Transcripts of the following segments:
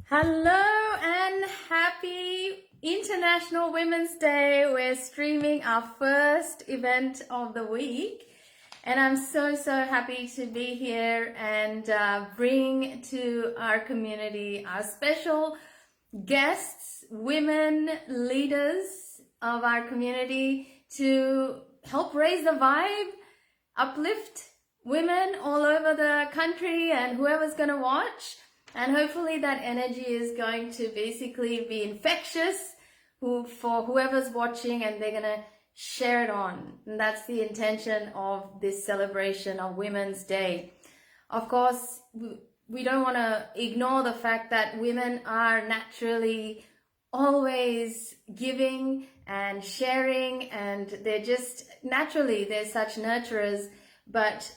Hello and happy International Women's Day. We're streaming our first event of the week. And I'm so happy to be here and bring to our community our special guests, women leaders of our community to help raise the vibe, uplift women all over the country and whoever's going to watch. And hopefully that energy is going to basically be infectious for whoever's watching, and they're going to share it on. And that's the intention of this celebration of Women's Day. Of course, we don't want to ignore the fact that women are naturally always giving and sharing, and they're just naturally, they're such nurturers. But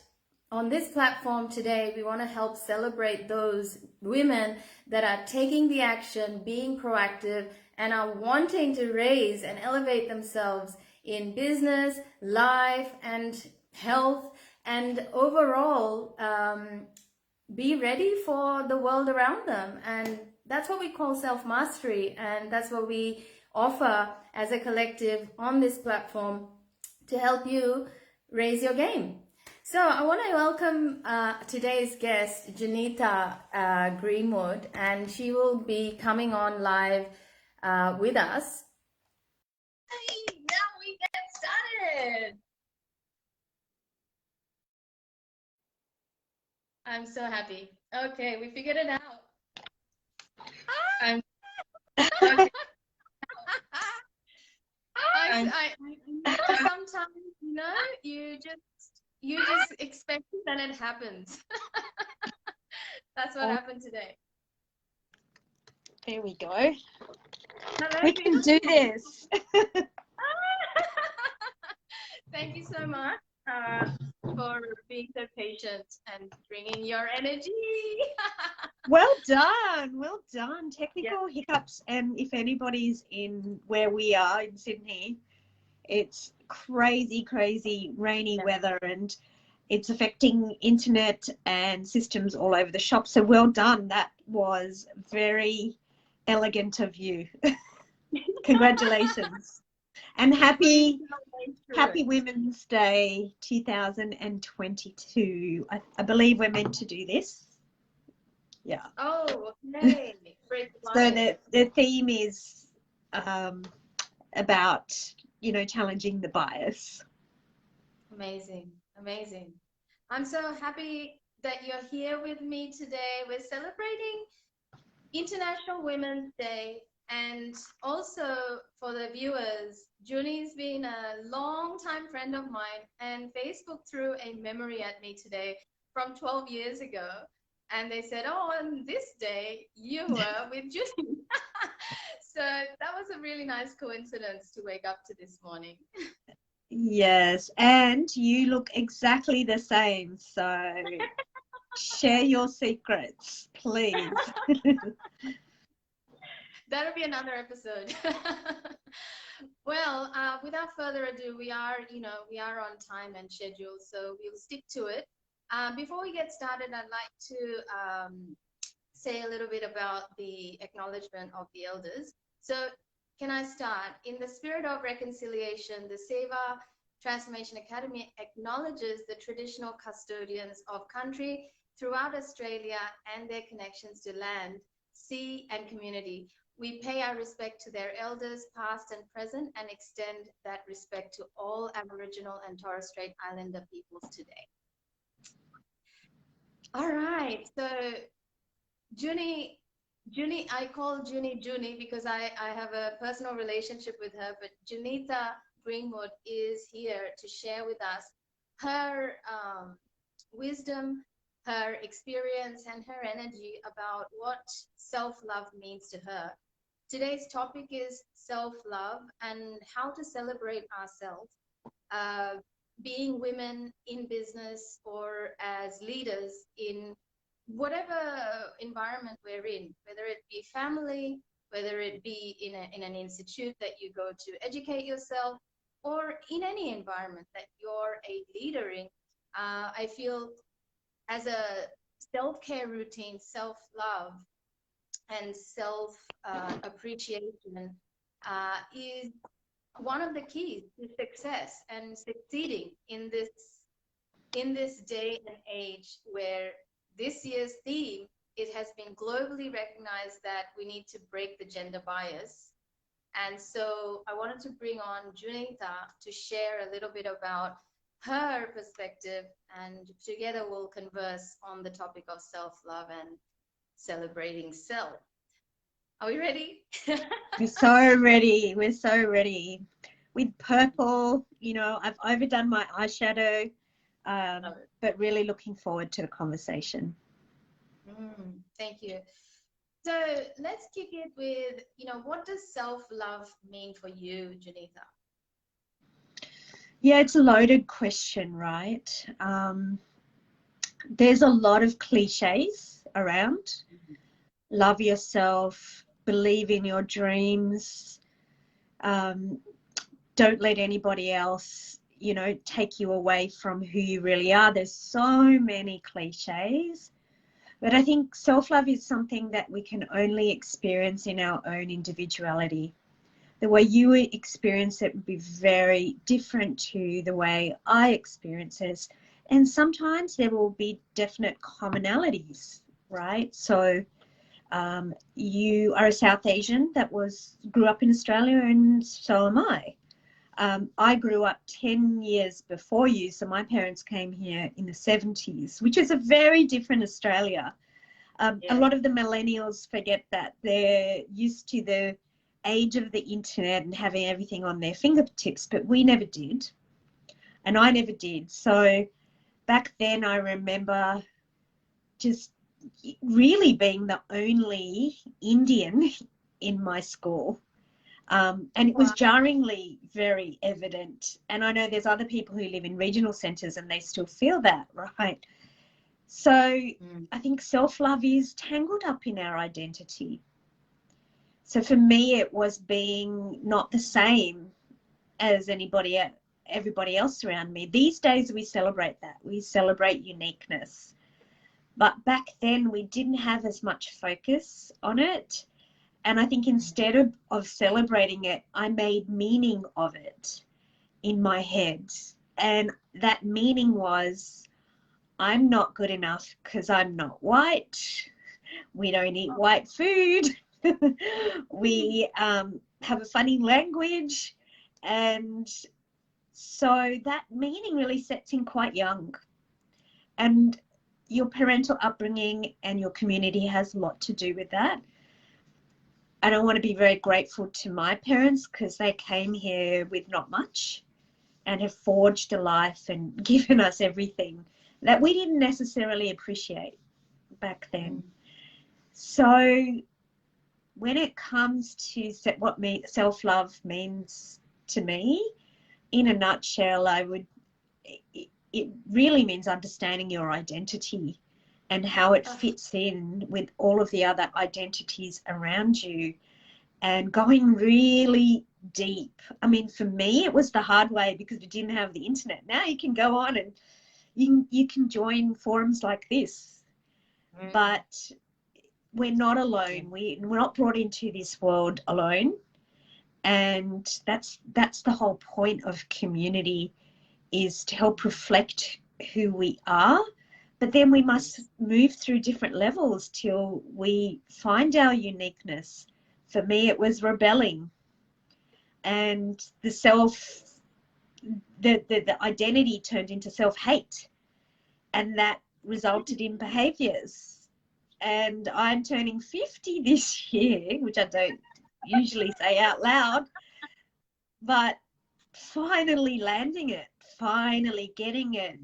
on this platform today, we want to help celebrate those women that are taking the action, being proactive, and are wanting to raise and elevate themselves in business, life, and health, and overall be ready for the world around them. And that's what we call self-mastery, and that's what we offer as a collective on this platform to help you raise your game. So I want to welcome today's guest, Junita Greenwood, and she will be coming on live with us. Hey, now we get started. I'm so happy. Okay, we figured it out. I'm, sometimes, you just expect it and it happens. That's what happened today. There we go. Hello, We can do this. Thank you so much for being so patient and bringing your energy. Well done. Well done. Technical hiccups. And if anybody's in where we are in Sydney, it's crazy rainy weather, and it's affecting internet and systems all over the shop. So well done. That was very elegant of you. Congratulations. And happy Women's Day 2022. I believe we're meant to do this. Yeah. Oh, okay. Great. So the theme is about, challenging the bias. Amazing. I'm so happy that you're here with me today. We're celebrating International Women's Day. And also for the viewers, Junie's been a long-time friend of mine, and Facebook threw a memory at me today from 12 years ago. And they said, oh, on this day, you were with Junie. So that was a really nice coincidence to wake up to this morning. Yes, and you look exactly the same. So share your secrets, please. That'll be another episode. Well, without further ado, we are on time and schedule, so we'll stick to it. Before we get started, I'd like to say a little bit about the acknowledgement of the elders. So can I start? In the spirit of reconciliation, the Seva Transformation Academy acknowledges the traditional custodians of country throughout Australia and their connections to land, sea, and community. We pay our respect to their elders, past and present, and extend that respect to all Aboriginal and Torres Strait Islander peoples today. All right, so Junie, I call Junie because I have a personal relationship with her, but Junita Greenwood is here to share with us her wisdom, her experience, and her energy about what self-love means to her. Today's topic is self-love and how to celebrate ourselves, being women in business or as leaders in whatever environment we're in, whether it be family, whether it be in an institute that you go to educate yourself, or in any environment that you're a leader in. I feel as a self-care routine, self-love, and self appreciation is one of the keys to success and succeeding in this day and age, where this year's theme, it has been globally recognized that we need to break the gender bias. And so I wanted to bring on Junita to share a little bit about her perspective, and together we'll converse on the topic of self-love and celebrating self. Are we ready? We're so ready. We're so ready. With purple, you know, I've overdone my eyeshadow, but really looking forward to the conversation. Thank you. So let's kick it with, what does self-love mean for you, Junita? Yeah, it's a loaded question, right? There's a lot of cliches around. Love yourself, believe in your dreams, don't let anybody else, take you away from who you really are. There's so many cliches. But I think self-love is something that we can only experience in our own individuality. The way you experience it would be very different to the way I experience it. And sometimes there will be definite commonalities, right? So you are a South Asian that grew up in Australia, and so am I. I grew up 10 years before you, so my parents came here in the 70s, which is a very different Australia. A lot of the millennials forget that. They're used to the age of the internet and having everything on their fingertips, but we never did, and I never did. So back then I remember just really being the only Indian in my school. And it was jarringly very evident. And I know there's other people who live in regional centres and they still feel that, right? So I think self-love is tangled up in our identity. So for me, it was being not the same as everybody else around me. These days we celebrate that. We celebrate uniqueness. But back then we didn't have as much focus on it. And I think instead of celebrating it, I made meaning of it in my head. And that meaning was, I'm not good enough because I'm not white. We don't eat white food. We have a funny language. And so that meaning really sets in quite young. And your parental upbringing and your community has a lot to do with that. And I want to be very grateful to my parents because they came here with not much and have forged a life and given us everything that we didn't necessarily appreciate back then. So when it comes to what self-love means to me, in a nutshell, it really means understanding your identity and how it fits in with all of the other identities around you, and going really deep. I mean, for me, it was the hard way because we didn't have the internet. Now you can go on and you can join forums like this, but we're not alone. We're not brought into this world alone, and that's the whole point of community, is to help reflect who we are. But then we must move through different levels till we find our uniqueness. For me, it was rebelling, and the identity turned into self-hate, and that resulted in behaviours. And I'm turning 50 this year, which I don't usually say out loud, but finally landing it, finally getting it,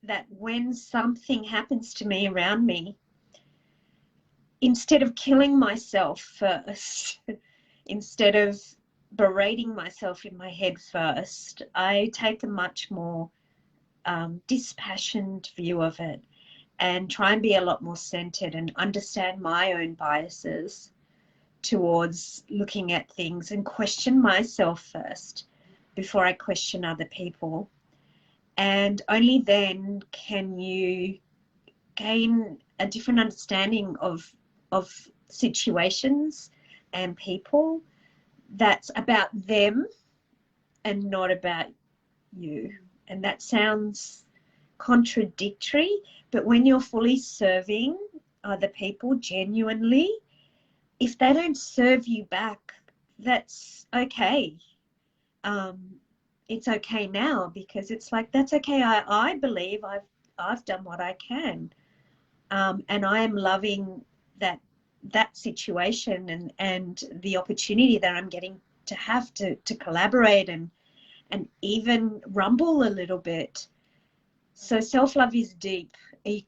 that when something happens to me around me, instead of killing myself first, instead of berating myself in my head first, I take a much more dispassionate view of it and try and be a lot more centered and understand my own biases towards looking at things and question myself first before I question other people. And only then can you gain a different understanding of situations and people that's about them and not about you. And that sounds contradictory, but when you're fully serving other people genuinely, if they don't serve you back, that's okay. It's okay now, because it's like, that's okay. I believe I've done what I can, and I am loving that situation and the opportunity that I'm getting to have to collaborate and even rumble a little bit. So self-love is deep. I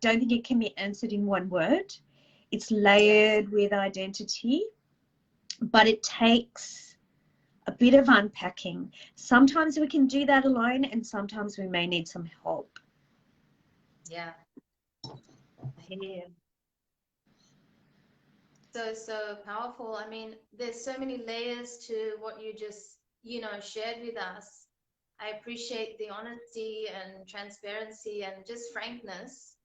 don't think it can be answered in one word. It's layered with identity, but it takes a bit of unpacking. Sometimes we can do that alone, and sometimes we may need some help. Yeah. I hear you. So powerful. I mean, there's so many layers to what you just, shared with us. I appreciate the honesty and transparency and just frankness,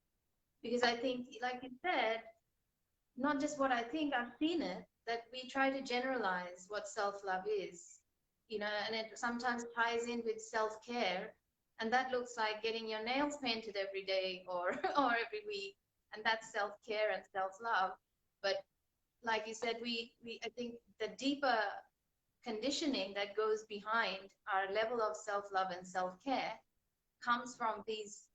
because I think, like you said, not just what I think, I've seen it, that we try to generalize what self-love is, and it sometimes ties in with self-care, and that looks like getting your nails painted every day or or every week, and that's self-care and self-love. But like you said, I think the deeper conditioning that goes behind our level of self-love and self-care comes from these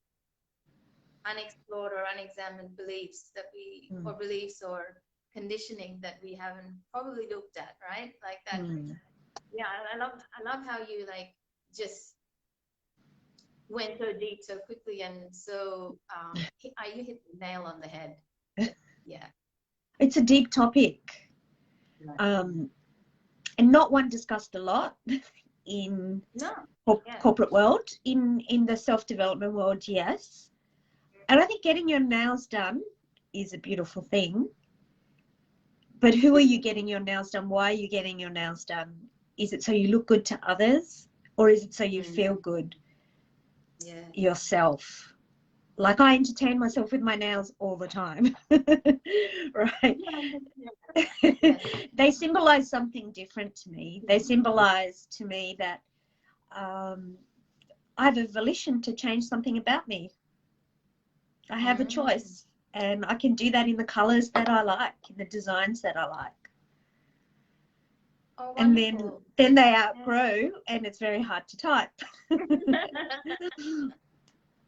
unexplored or unexamined beliefs that or beliefs or conditioning that we haven't probably looked at, right? Like that. Yeah, I love how you just went so deep so quickly, and so you hit the nail on the head. Yeah. It's a deep topic, and not one discussed a lot in corporate world. In the self-development world, yes. And I think getting your nails done is a beautiful thing. But who are you getting your nails done? Why are you getting your nails done? Is it so you look good to others, or is it so you feel good yourself? Like, I entertain myself with my nails all the time, right? They symbolize something different to me. They symbolize to me that I have a volition to change something about me. I have a choice, and I can do that in the colors that I like, in the designs that I like. Oh, and then they outgrow, and it's very hard to type.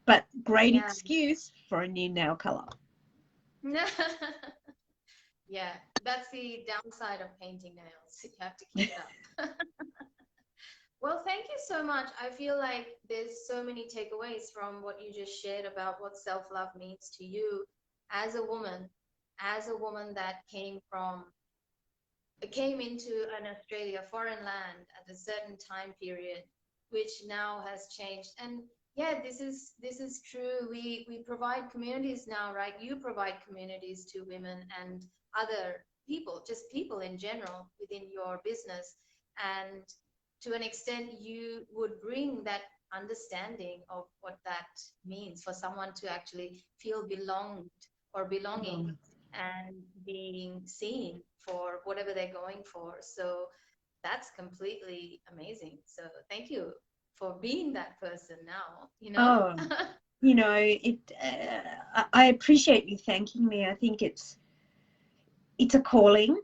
But great excuse for a new nail color. Yeah, that's the downside of painting nails. You have to keep it up. Well, thank you so much. I feel like there's so many takeaways from what you just shared about what self-love means to you as a woman that came into an Australia, foreign land at a certain time period, which now has changed. And yeah, this is true. We provide communities now, right? You provide communities to women and other people, just people in general within your business. And to an extent, you would bring that understanding of what that means for someone to actually feel belonged or belonging and being seen for whatever they're going for. So that's completely amazing. So thank you for being that person now, I appreciate you thanking me. I think it's a calling,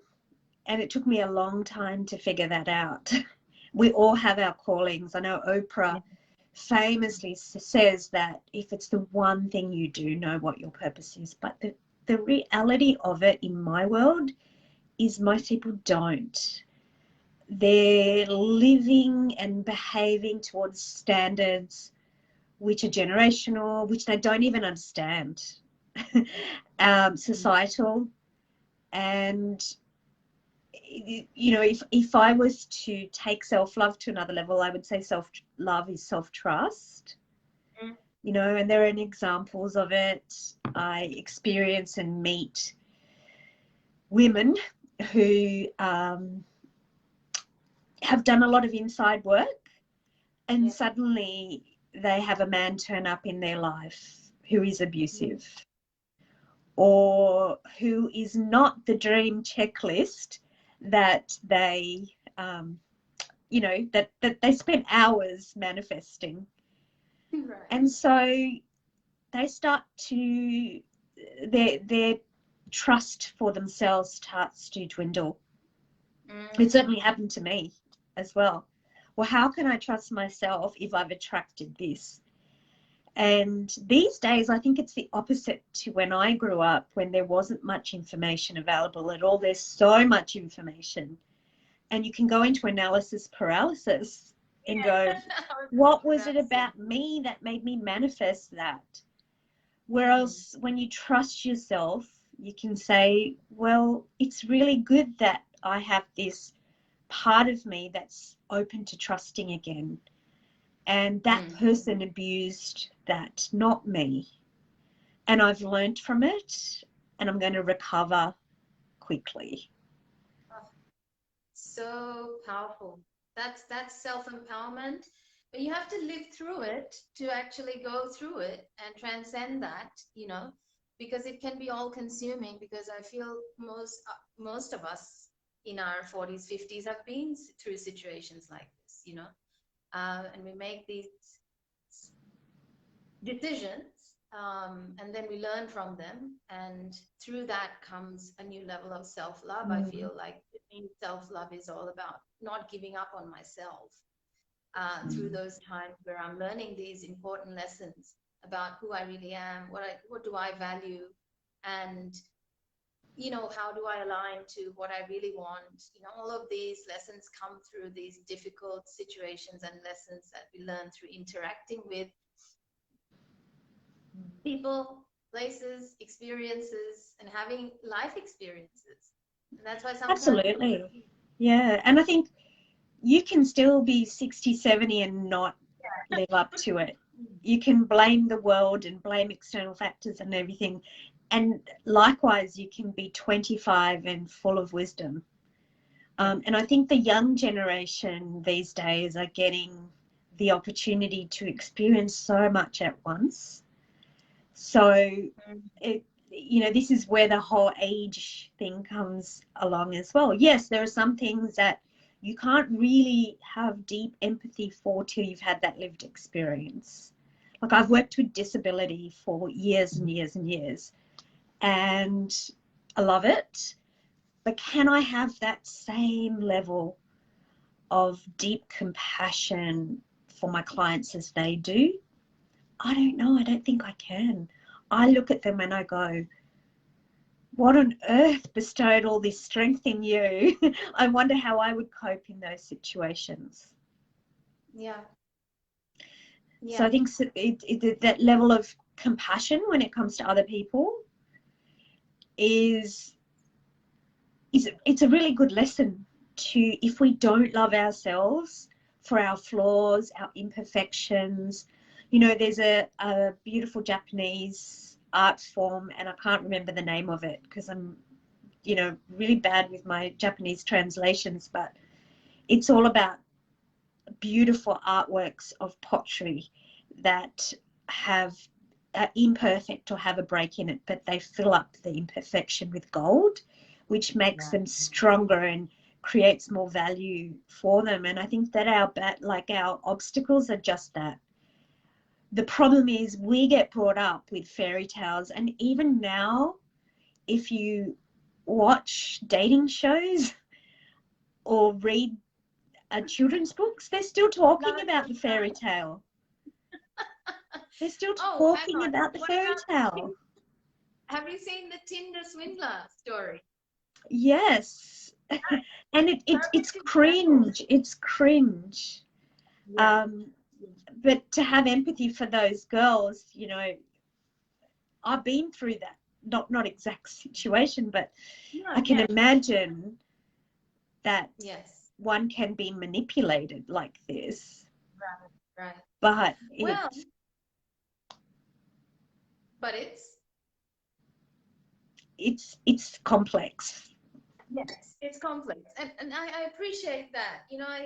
and it took me a long time to figure that out. We all have our callings. I know Oprah famously says that if it's the one thing you do, know what your purpose is. But the reality of it in my world is most people don't. They're living and behaving towards standards which are generational, which they don't even understand, societal. And if I was to take self-love to another level, I would say self-love is self-trust. And there are examples of it. I experience and meet women who have done a lot of inside work, and suddenly they have a man turn up in their life who is abusive, or who is not the dream checklist that they, you know, that they spent hours manifesting. Right. And so they start to, their trust for themselves starts to dwindle. It certainly happened to me as well. Well, how can I trust myself if I've attracted this? And these days, I think it's the opposite to when I grew up, when there wasn't much information available at all. There's so much information. And you can go into analysis paralysis and go, what was it about me that made me manifest that? Whereas when you trust yourself, you can say, well, it's really good that I have this part of me that's open to trusting again. And that person abused that, not me. And I've learned from it, and I'm going to recover quickly. So powerful. That's self-empowerment. But you have to live through it to actually go through it and transcend that, you know, because it can be all consuming, because I feel most of us in our 40s, 50s have been through situations like this, you know, and we make these decisions, and then we learn from them, and through that comes a new level of self-love. I feel like self-love is all about not giving up on myself through those times where I'm learning these important lessons about who I really am, what do I value, and you know, how do I align to what I really want. You know, all of these lessons come through these difficult situations and lessons that we learn through interacting with people, places, experiences, and having life experiences. And that's why sometimes... Absolutely. Yeah. And I think you can still be 60, 70 and not live up to it. You can blame the world and blame external factors and everything. And likewise, you can be 25 and full of wisdom. And I think the young generation these days are getting the opportunity to experience so much at once. So, you know, this is where the whole age thing comes along as well. Yes, there are some things that you can't really have deep empathy for till you've had that lived experience. Like, I've worked with disability for years and years and years, and I love it. But can I have that same level of deep compassion for my clients as they do? I don't know. I don't think I can. I look at them and I go, what on earth bestowed all this strength in you? I wonder how I would cope in those situations. Yeah. So I think that level of compassion when it comes to other people it's a really good lesson to, if we don't love ourselves for our flaws, our imperfections. You know, there's a beautiful Japanese art form, and I can't remember the name of it because I'm, you know, really bad with my Japanese translations, but it's all about beautiful artworks of pottery that have imperfect or have a break in it, but they fill up the imperfection with gold, which makes them stronger and creates more value for them. And I think that our obstacles are just that. The problem is we get brought up with fairy tales, and even now, if you watch dating shows or read children's books, they're still talking about the fairy tale. They're still talking about the fairy tale. Have you seen the Tinder swindler story? Yes. And it's cringe. It's cringe. Yeah. But to have empathy for those girls, you know, I've been through that. Not exact situation, but I can imagine that one can be manipulated like this. Right. But it's complex. Yes, it's complex, and I appreciate that. You know, I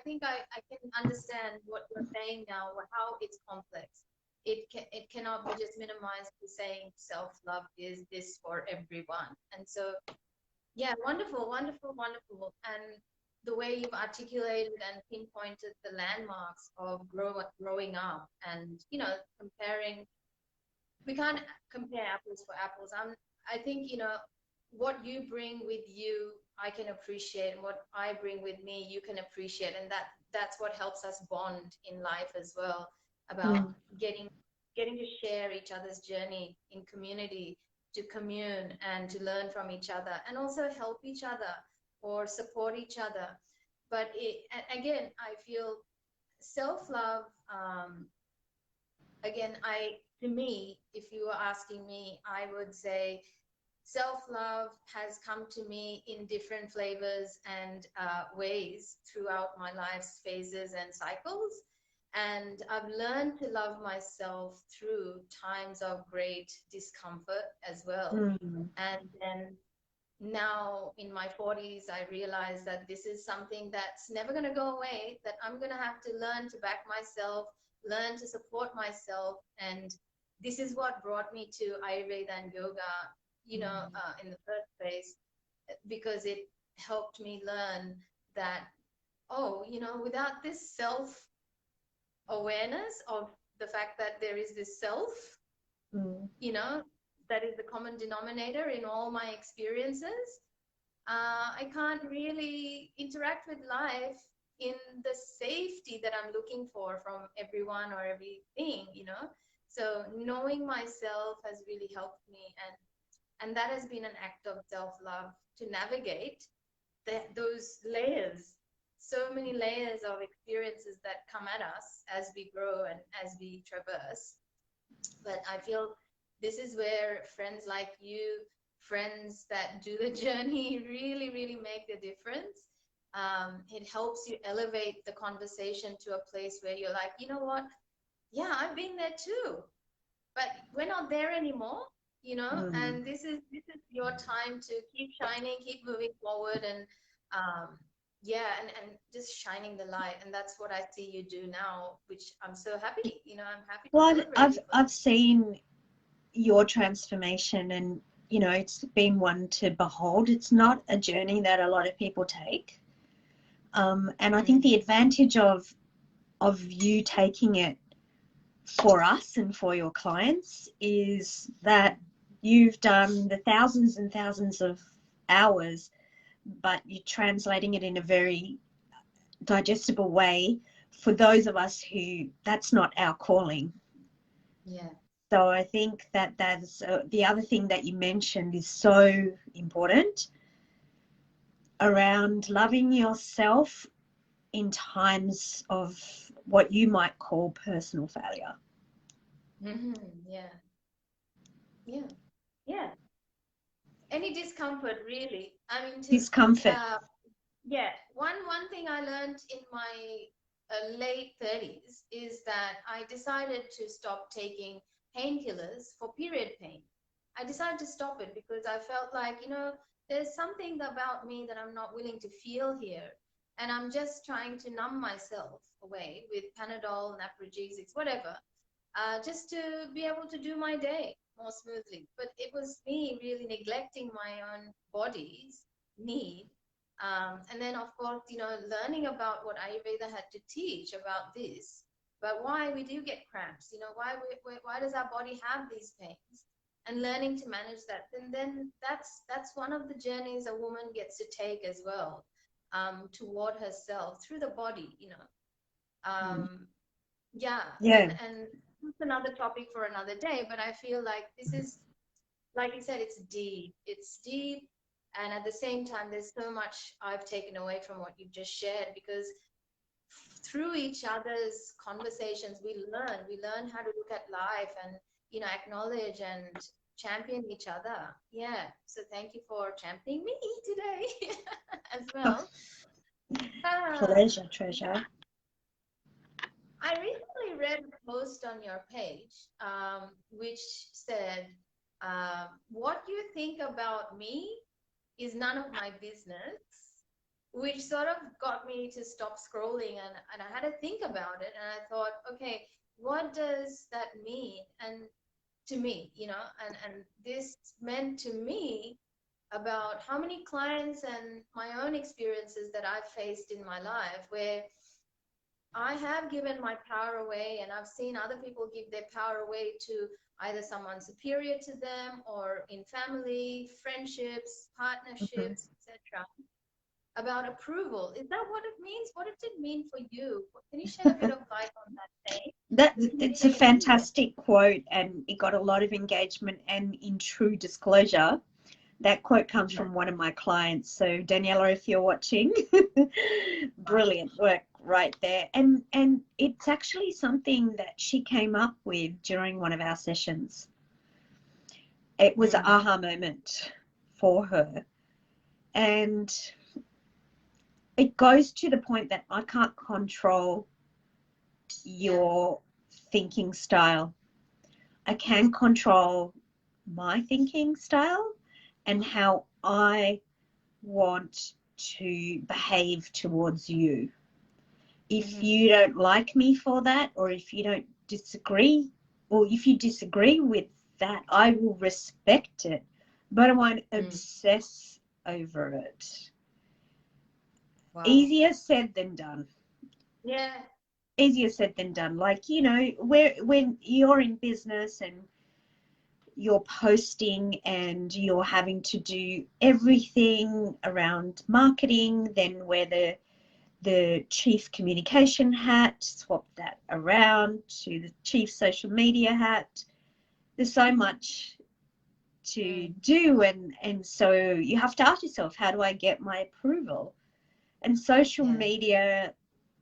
think I can understand what you're saying now, how it's complex. it cannot be just minimized to saying self-love is this for everyone. And so, yeah, wonderful, wonderful, wonderful. And the way you've articulated and pinpointed the landmarks of growing up and, comparing, we can't compare apples for apples. I think, what you bring with you, I can appreciate, and what I bring with me, you can appreciate. And that's what helps us bond in life as well, about getting to share each other's journey in community, to commune and to learn from each other, and also help each other or support each other. But again, I feel self-love, again, to me, if you were asking me, I would say self-love has come to me in different flavors and ways throughout my life's phases and cycles. And I've learned to love myself through times of great discomfort as well. And then now in my 40s, I realize that this is something that's never going to go away, that I'm going to have to learn to back myself, learn to support myself. And this is what brought me to Ayurveda and yoga, in the first place, because it helped me learn that, without this self-awareness of the fact that there is this self, that is the common denominator in all my experiences, I can't really interact with life in the safety that I'm looking for from everyone or everything, So knowing myself has really helped me, and that has been an act of self-love, to navigate those layers, so many layers of experiences that come at us as we grow and as we traverse. But I feel this is where friends like you, friends that do the journey, really, really make the difference. It helps you elevate the conversation to a place where you're like, you know what? Yeah, I've been there too, but we're not there anymore, and this is your time to keep shining, keep moving forward, and and just shining the light. And that's what I see you do now, which I'm so happy, I'm happy to celebrate you for I've seen your transformation, and it's been one to behold. It's not a journey that a lot of people take, and I think the advantage of you taking it for us and for your clients is that you've done the thousands and thousands of hours, but you're translating it in a very digestible way for those of us who that's not our calling. Yeah. So I think that that's the other thing that you mentioned is so important, around loving yourself in times of what you might call personal failure. Yeah. Any discomfort, really. I mean, Discomfort. One thing I learned in my late 30s is that I decided to stop taking painkillers for period pain. I decided to stop it because I felt like, there's something about me that I'm not willing to feel here. And I'm just trying to numb myself away with Panadol, Naprogesics, whatever, just to be able to do my day more smoothly. But it was me really neglecting my own body's need. And then, of course, learning about what Ayurveda had to teach about this, but why we do get cramps, why does our body have these pains, and learning to manage that. And then that's one of the journeys a woman gets to take as well, toward herself through the body, and it's another topic for another day. But I feel like this is, like you said, it's deep. And at the same time, there's so much I've taken away from what you've just shared, because through each other's conversations, we learn how to look at life and, acknowledge and champion each other. Yeah. So thank you for championing me today as well. Pleasure, treasure. I recently read a post on your page, which said, what you think about me is none of my business, which sort of got me to stop scrolling, and I had to think about it. And I thought, okay, what does that mean? And to me, and this meant to me about how many clients and my own experiences that I've faced in my life where I have given my power away, and I've seen other people give their power away to either someone superior to them or in family, friendships, Mhm. partnerships, etc. About approval. Is that what it means? What did it mean for you? Can you shed a bit of light on that, Faye? That Because we it's a take it serious. fantastic quote, and it got a lot of engagement. And in true disclosure, that quote comes Yeah. from one of my clients. So Daniela, if you're watching, brilliant work right there. And it's actually something that she came up with during one of our sessions. It was an Mm. aha moment for her. And it goes to the point that I can't control Yeah. your thinking style. I can control my thinking style and how I want to behave towards you. If Mm-hmm. you don't like me for that, or if you don't disagree, or if you disagree with that, I will respect it, but I won't Mm. obsess over it. Wow. Easier said than done. Yeah. Easier said than done. Like, where when you're in business and you're posting and you're having to do everything around marketing, then wear the chief communication hat, swap that around to the chief social media hat. There's so much to Mm. do, and so you have to ask yourself, how do I get my approval? And social Yeah. media,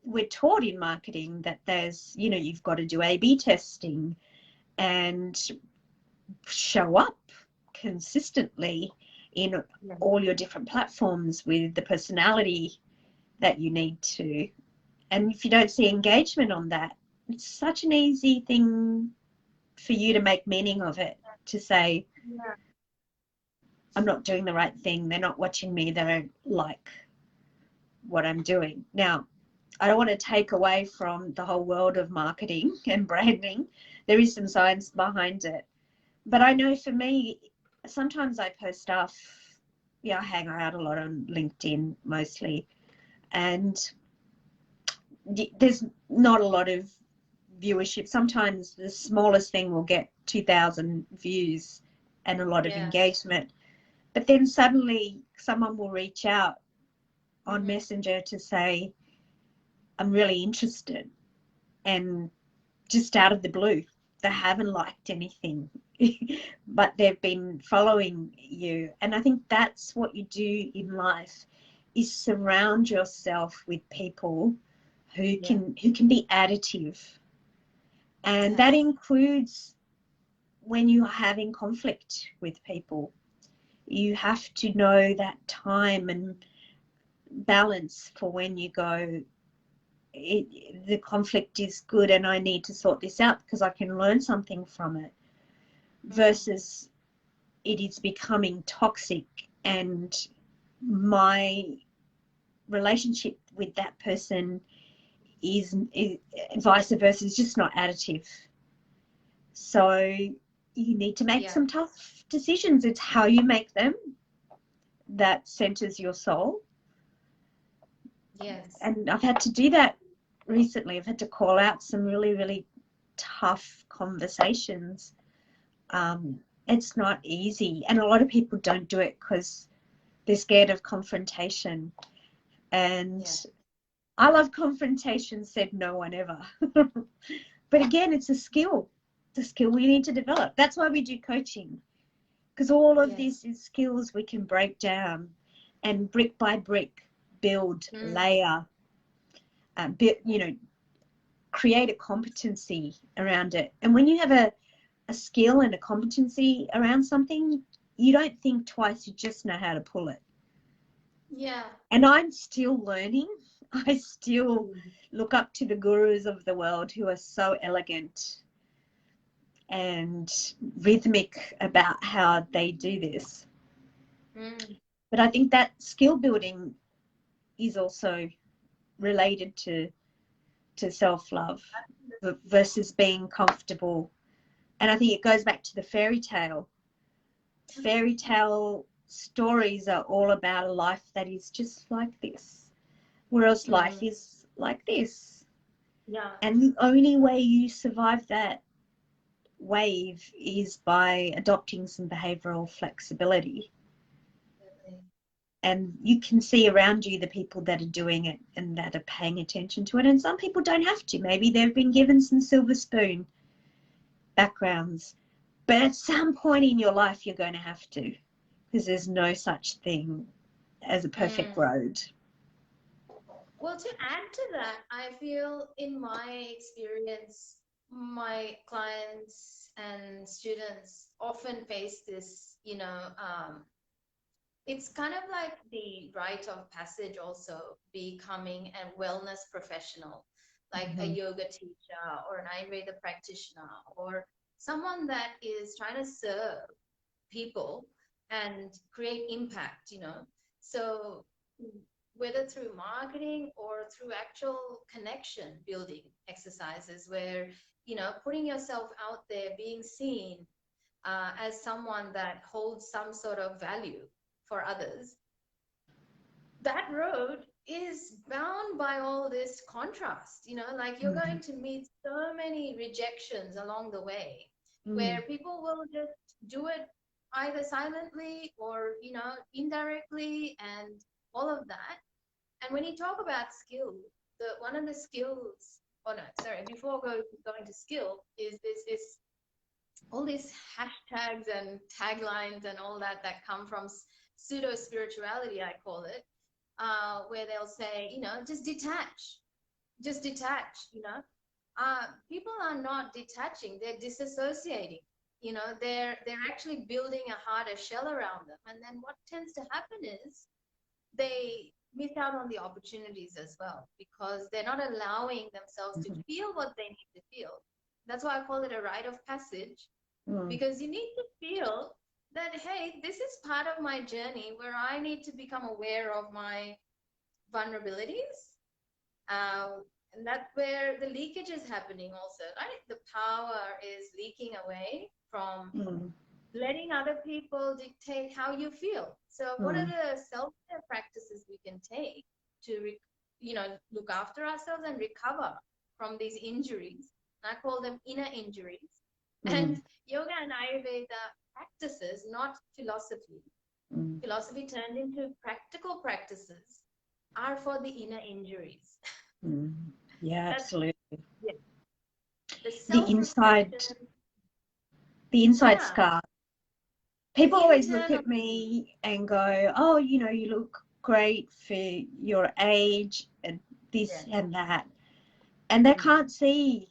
we're taught in marketing that there's, you've got to do A/B testing and show up consistently in Yeah. all your different platforms with the personality that you need to. And if you don't see engagement on that, it's such an easy thing for you to make meaning of it, to say, Yeah. I'm not doing the right thing. They're not watching me. They don't like what I'm doing. Now, I don't want to take away from the whole world of marketing and branding. There is some science behind it. But I know for me, sometimes I post stuff. Yeah, I hang out a lot on LinkedIn mostly. And there's not a lot of viewership. Sometimes the smallest thing will get 2,000 views and a lot of Yeah. engagement. But then suddenly someone will reach out on Mm-hmm. Messenger to say, I'm really interested. And just out of the blue, they haven't liked anything, but they've been following you. And I think that's what you do in life, is surround yourself with people Yeah. who can be additive. And that Yes. includes when you're having conflict with people. You have to know that time and balance for when you go, the conflict is good and I need to sort this out because I can learn something from it, Mm. versus it is becoming toxic and my relationship with that person is vice versa, is just not additive. So you need to make Yeah. some tough decisions. It's how you make them that centers your soul. Yes. And I've had to do that recently. I've had to call out some really, really tough conversations. It's not easy. And a lot of people don't do it because they're scared of confrontation. And Yeah. I love confrontation, said no one ever. But again, it's a skill. It's a skill we need to develop. That's why we do coaching, because all of Yes. this is skills we can break down and brick by brick build, Mm. layer, create a competency around it. And when you have a skill and a competency around something, you don't think twice, you just know how to pull it. Yeah. And I'm still learning. I still Mm. look up to the gurus of the world who are so elegant and rhythmic about how they do this. Mm. But I think that skill building is also related to self-love. versus being comfortable. And I think it goes back to the fairy tale. Fairy tale stories are all about a life that is just like this, whereas life is like this. Yeah. And the only way you survive that wave is by adopting some behavioral flexibility. And you can see around you the people that are doing it and that are paying attention to it. And some people don't have to. Maybe they've been given some silver spoon backgrounds. But at some point in your life, you're going to have to, because there's no such thing as a perfect road. Well, to add to that, I feel in my experience, my clients and students often face this, it's kind of like the rite of passage also, becoming a wellness professional, like a yoga teacher or an Ayurveda practitioner or someone that is trying to serve people and create impact, So whether through marketing or through actual connection building exercises where, putting yourself out there, being seen as someone that holds some sort of value for others, that road is bound by all this contrast, like you're going to meet so many rejections along the way where people will just do it either silently or, indirectly and all of that. And when you talk about skill, one of the skills, before going to skill is this all these hashtags and taglines and all that come from pseudo spirituality, I call it, where they'll say, just detach, people are not detaching, they're disassociating, they're actually building a harder shell around them. And then what tends to happen is they miss out on the opportunities as well, because they're not allowing themselves to feel what they need to feel. That's why I call it a rite of passage, because you need to feel that, hey, this is part of my journey where I need to become aware of my vulnerabilities. And that's where the leakage is happening also, right? The power is leaking away from letting other people dictate how you feel. So what are the self-care practices we can take to, look after ourselves and recover from these injuries? I call them inner injuries. And yoga and Ayurveda practices, not philosophy. Philosophy turned into practical practices are for the inner injuries. Yeah, absolutely. Yeah. The inside scar. People always look at me and go, oh, you look great for your age and this and that. And they can't see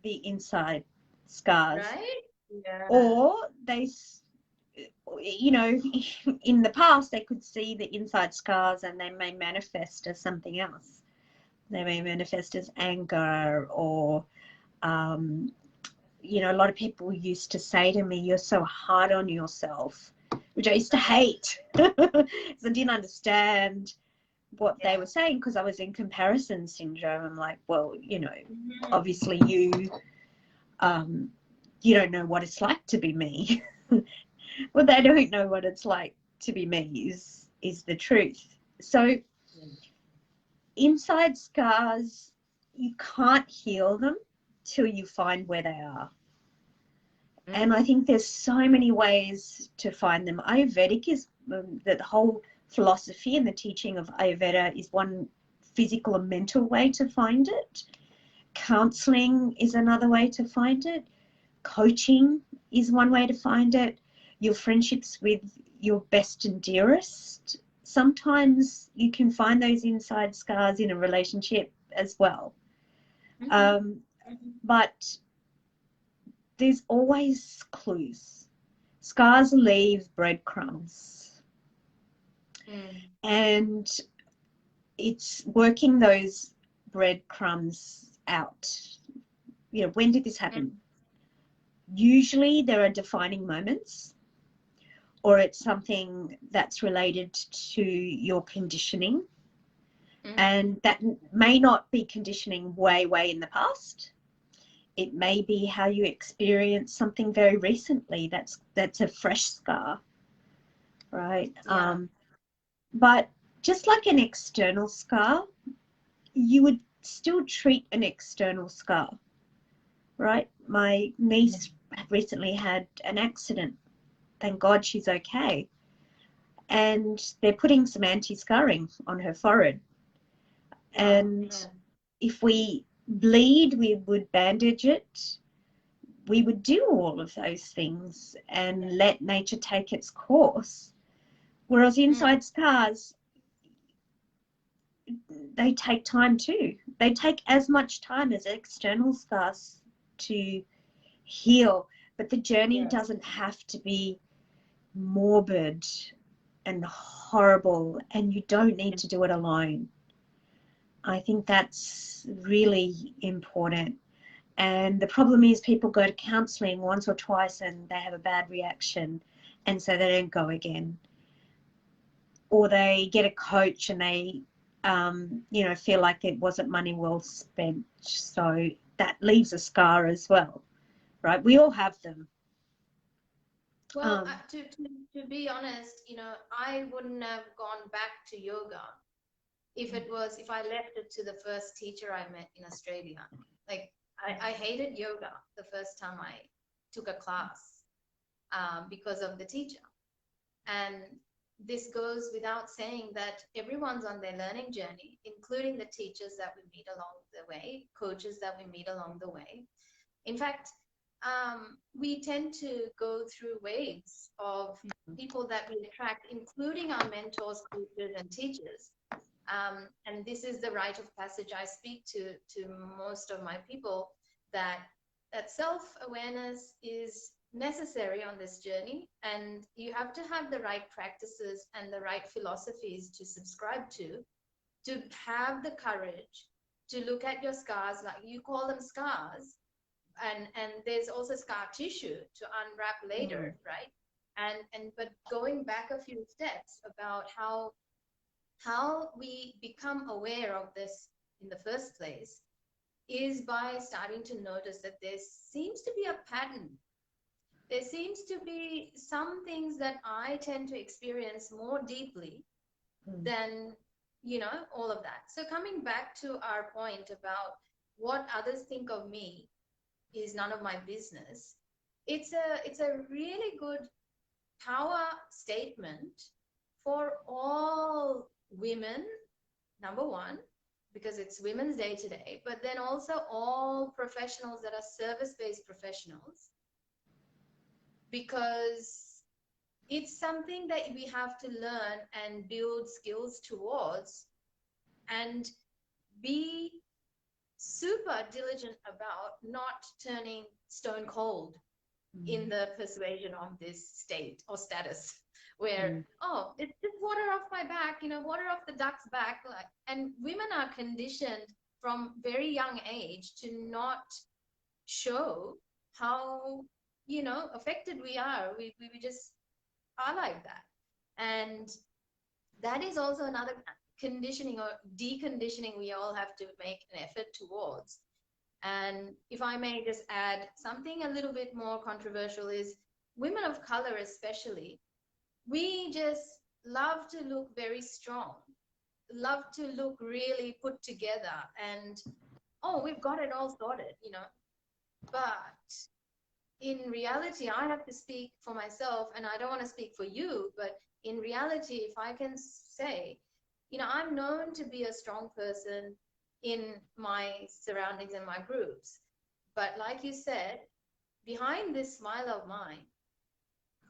the inside scars. Right? Yeah. Or they, in the past, they could see the inside scars and they may manifest as something else. They may manifest as anger or, a lot of people used to say to me, you're so hard on yourself, which I used to hate because I didn't understand what they were saying, because I was in comparison syndrome. I'm like, well, obviously you don't know what it's like to be me. Well, they don't know what it's like to be me is the truth. So inside scars, you can't heal them till you find where they are. And I think there's so many ways to find them. Ayurvedic is the whole philosophy and the teaching of Ayurveda is one physical and mental way to find it. Counseling is another way to find it. Coaching is one way to find it. Your friendships with your best and dearest. Sometimes you can find those inside scars in a relationship as well. But there's always clues. Scars leave breadcrumbs. And it's working those breadcrumbs out. When did this happen? Usually there are defining moments, or it's something that's related to your conditioning. And that may not be conditioning way in the past. It may be how you experience something very recently. That's a fresh scar, right? Yeah. But just like an external scar, you would still treat an external scar, right? My niece recently had an accident. Thank God she's okay. And they're putting some anti-scarring on her forehead. And Yeah. if we bleed, we would bandage it. We would do all of those things and let nature take its course. Whereas inside scars, they take time too. They take as much time as external scars to heal, but the journey Yes. doesn't have to be morbid and horrible, and you don't need to do it alone. I think that's really important. And the problem is people go to counselling once or twice and they have a bad reaction, and so they don't go again. Or they get a coach and they, feel like it wasn't money well spent. So that leaves a scar as well, right? We all have them. Well, to be honest, I wouldn't have gone back to yoga if I left it to the first teacher I met in Australia. Like I hated yoga the first time I took a class because of the teacher. And this goes without saying that everyone's on their learning journey, including the teachers that we meet along the way, coaches that we meet along the way. In fact, we tend to go through waves of people that we attract, including our mentors, coaches, and teachers. And this is the rite of passage I speak to most of my people, that self-awareness is necessary on this journey, and you have to have the right practices and the right philosophies to subscribe to have the courage to look at your scars, like you call them scars, and there's also scar tissue to unwrap later, right? And but going back a few steps about how we become aware of this in the first place is by starting to notice that there seems to be a pattern. There seems to be some things that I tend to experience more deeply than, all of that. So coming back to our point about what others think of me is none of my business. It's a really good power statement for all women, number one, because it's Women's Day today, but then also all professionals that are service-based professionals, because it's something that we have to learn and build skills towards and be super diligent about not turning stone cold in the persuasion of this state or status where, oh, it's just water off my back, water off the duck's back. And women are conditioned from very young age to not show how, affected we are. We just are like that. And that is also another conditioning or deconditioning we all have to make an effort towards. And if I may just add something a little bit more controversial, is women of color especially, we just love to look very strong, love to look really put together, and oh, we've got it all sorted, but in reality, I have to speak for myself, and I don't want to speak for you, but in reality, if I can say, I'm known to be a strong person in my surroundings and my groups. But like you said, behind this smile of mine,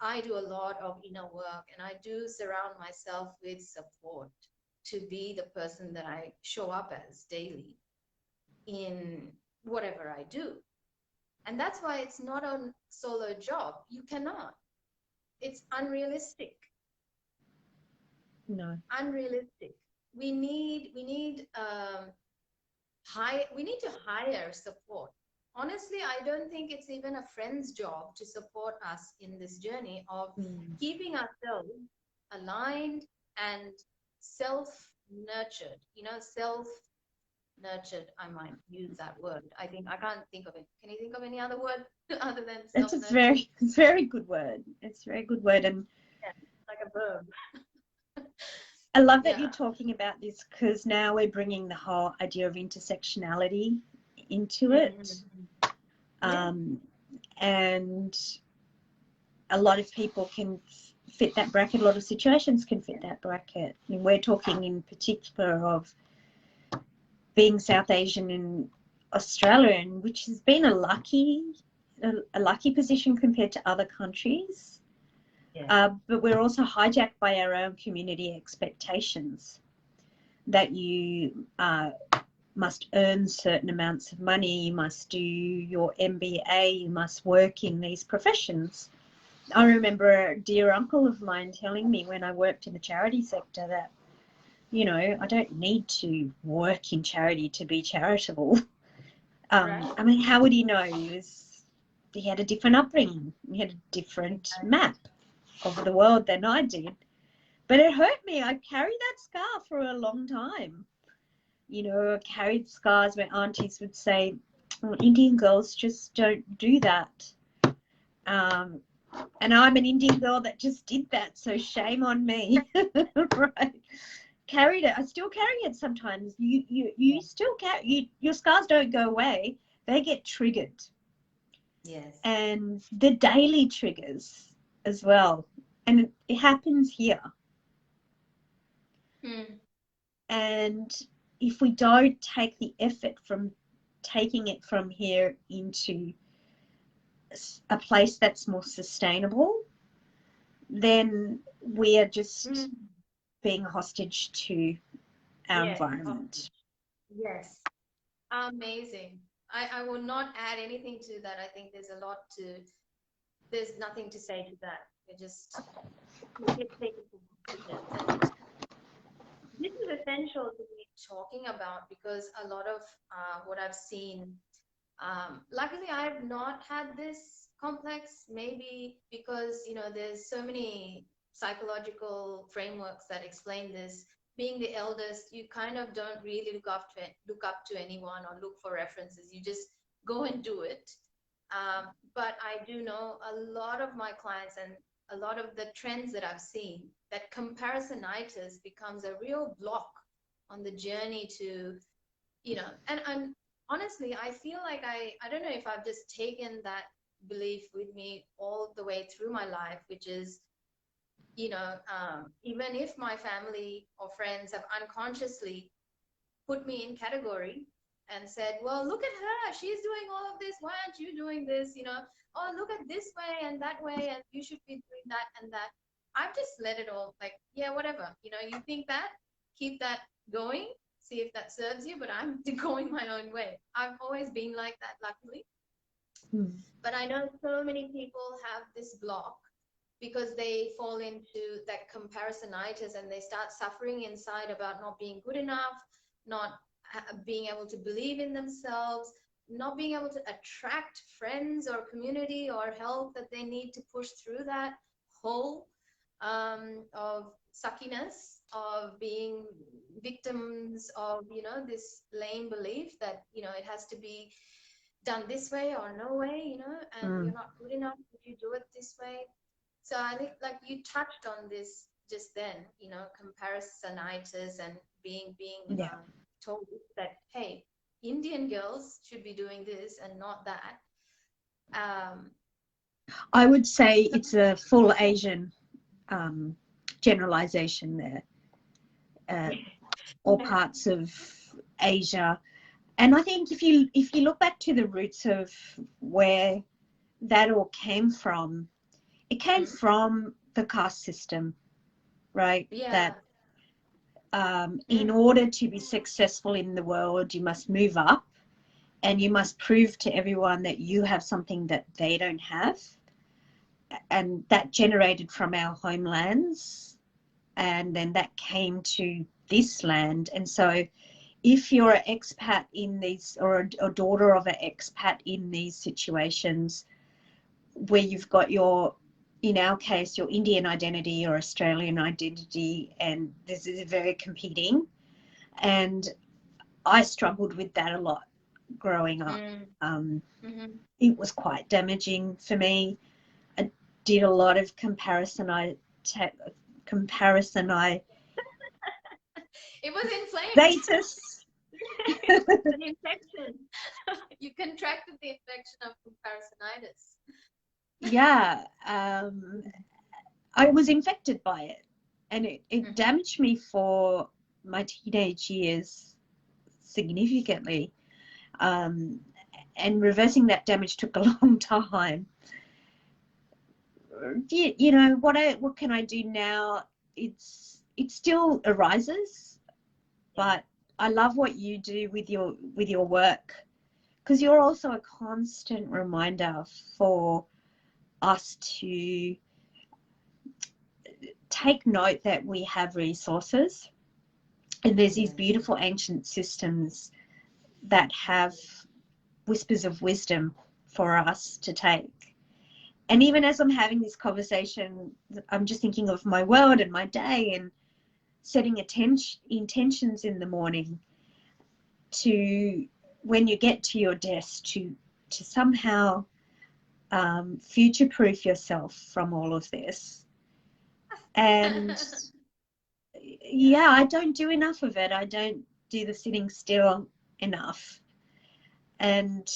I do a lot of inner work, and I do surround myself with support to be the person that I show up as daily in whatever I do. And that's why it's not a solo job. You cannot. It's unrealistic. No. Unrealistic. We need to hire support. Honestly, I don't think it's even a friend's job to support us in this journey of keeping ourselves aligned and self-nurtured, nurtured, I might use that word. I can't think of it. Can you think of any other word other than It's a self-nurtured? very good word. It's a very good word. And Yeah, like a verb. I love that Yeah. you're talking about this, because now we're bringing the whole idea of intersectionality into it. And a lot of people can fit that bracket. A lot of situations can fit that bracket. And we're talking in particular of being South Asian in Australia, which has been a lucky position compared to other countries. But we're also hijacked by our own community expectations that you must earn certain amounts of money, you must do your MBA, you must work in these professions. I remember a dear uncle of mine telling me when I worked in the charity sector that, you know, I don't need to work in charity to be charitable. Right. I mean, how would he know? He had a different upbringing. He had a different map of the world than I did. But it hurt me. I carried that scar for a long time. You know, I carried scars where aunties would say, oh, Indian girls just don't do that. And I'm an Indian girl that just did that, so shame on me. Right? Carried it. I still carry it sometimes. You still carry, your scars don't go away. They get triggered. Yes. And the daily triggers as well. And it happens here. And if we don't take the effort from taking it from here into a place that's more sustainable, then we are just being a hostage to our environment. Yes. Amazing. I will not add anything to that. I think there's nothing to say to that. We just take it for granted. And this is essential to be talking about, because a lot of what I've seen, luckily I've not had this complex, maybe because, you know, there's so many psychological frameworks that explain this. Being the eldest, you kind of don't really look up to anyone or look for references. You just go and do it. But I do know a lot of my clients and a lot of the trends that I've seen, that comparisonitis becomes a real block on the journey to, you know, and honestly, I feel like I don't know if I've just taken that belief with me all the way through my life, which is, you know, even if my family or friends have unconsciously put me in category and said, well, look at her, she's doing all of this, why aren't you doing this, you know, oh, look at this way and that way, and you should be doing that and that. I've just let it all, like, yeah, whatever, you know, you think that, keep that going, see if that serves you, but I'm going my own way. I've always been like that, luckily. But I know so many people have this block because they fall into that comparisonitis and they start suffering inside about not being good enough, not being able to believe in themselves, not being able to attract friends or community or help that they need to push through that hole of suckiness, of being victims of, you know, this lame belief that, you know, it has to be done this way or no way, you know, and you're not good enough if you do it this way. So I think, like, you touched on this just then, you know, comparisonitis and being told that, hey, Indian girls should be doing this and not that. I would say it's a full Asian generalization there. All parts of Asia. And I think if you look back to the roots of where that all came from, it came from the caste system, right? Yeah. That in order to be successful in the world, you must move up and you must prove to everyone that you have something that they don't have. And that generated from our homelands, and then that came to this land. And so if you're an expat in these, or a daughter of an expat in these situations where you've got your, in our case, your Indian identity or Australian identity, and this is very competing. And I struggled with that a lot growing up. It was quite damaging for me. I did a lot of comparison. It was inflamed. Status. An infection. You contracted the infection of comparisonitis. Yeah, I was infected by it, and it damaged me for my teenage years significantly. And reversing that damage took a long time. You know, what can I do now? It still arises, but I love what you do with your work, because you're also a constant reminder for us to take note that we have resources, and there's these beautiful ancient systems that have whispers of wisdom for us to take. And even as I'm having this conversation, I'm just thinking of my world and my day, and setting intentions in the morning to, when you get to your desk, to somehow future-proof yourself from all of this. And yeah, I don't do enough of it. I don't do the sitting still enough. And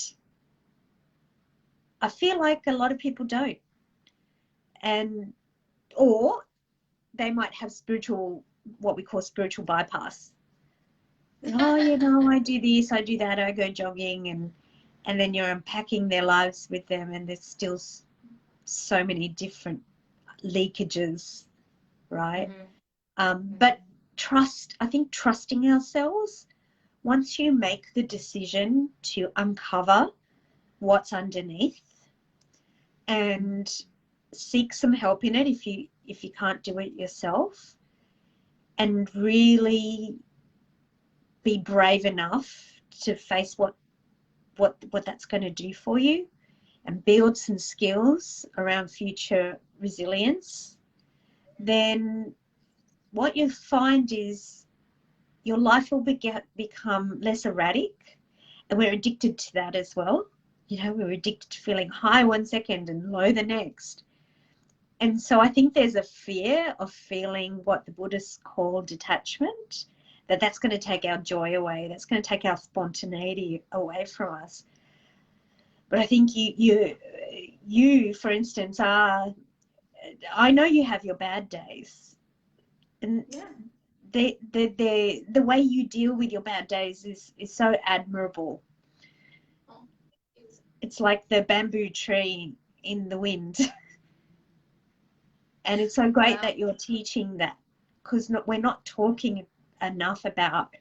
I feel like a lot of people don't. And, or they might have what we call spiritual bypass. Oh, you know, I do this, I do that, I go jogging, and then you're unpacking their lives with them, and there's still so many different leakages, right? But I think trusting ourselves, once you make the decision to uncover what's underneath and seek some help in it if you can't do it yourself, and really be brave enough to face what that's going to do for you, and build some skills around future resilience, then what you find is your life will become less erratic. And we're addicted to that as well. You know, we're addicted to feeling high one second and low the next. And so I think there's a fear of feeling what the Buddhists call detachment, that's going to take our joy away, that's going to take our spontaneity away from us. But I think you for instance, I know you have your bad days, and the way you deal with your bad days is so admirable. It's like the bamboo tree in the wind. And it's so great that you're teaching that, because we're not talking enough about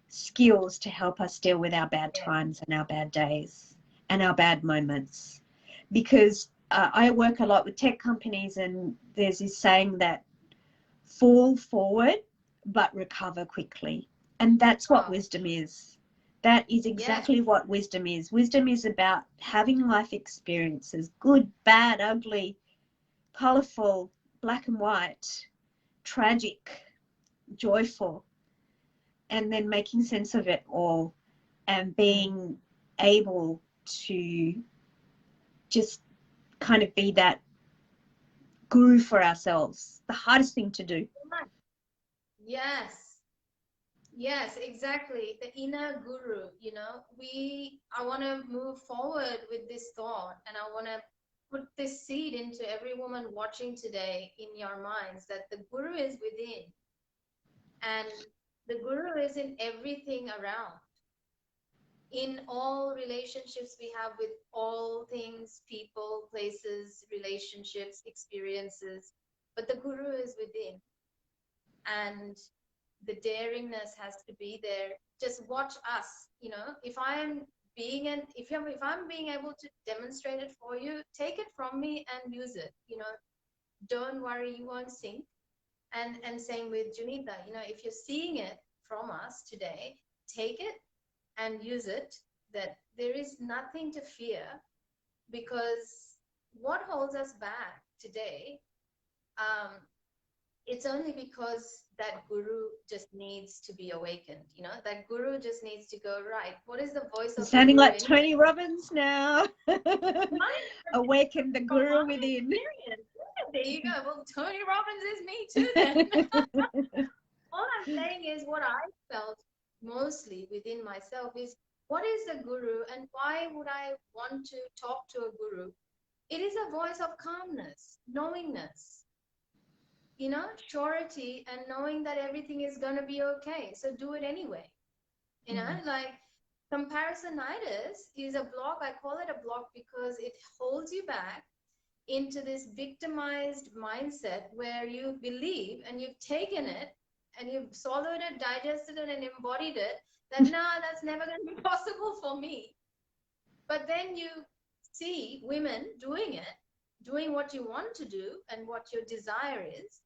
skills to help us deal with our bad times and our bad days and our bad moments. Because I work a lot with tech companies, and there's this saying that fall forward but recover quickly. And that's what wisdom is. That is exactly what wisdom is. Wisdom is about having life experiences, good, bad, ugly, colourful, black and white, tragic, joyful, and then making sense of it all, and being able to just kind of be that guru for ourselves. The hardest thing to do. Yes, exactly. The inner guru, you know, I want to move forward with this thought, and I want to put this seed into every woman watching today in your minds, that the guru is within, and the guru is in everything around, in all relationships we have with all things, people, places, relationships, experiences, but the guru is within. And the daringness has to be there. Just watch us, you know, if I'm being able to demonstrate it for you, take it from me and use it, you know, don't worry, you won't sink. And same with Junita, you know, if you're seeing it from us today, take it and use it, that there is nothing to fear, because what holds us back today, it's only because that guru just needs to be awakened. You know, that guru just needs to go, right, what is the voice of the Sounding guru like anyway? Tony Robbins now. Awaken the From guru my within. experience. Yeah, there you go. Well, Tony Robbins is me too then. All I'm saying is what I felt mostly within myself is, what is the guru and why would I want to talk to a guru? It is a voice of calmness, knowingness, you know, surety, and knowing that everything is going to be okay. So do it anyway. You know, like comparisonitis is a block. I call it a block because it holds you back into this victimized mindset where you believe and you've taken it and you've swallowed it, digested it, and embodied it, that nah, that's never going to be possible for me. But then you see women doing it, doing what you want to do and what your desire is,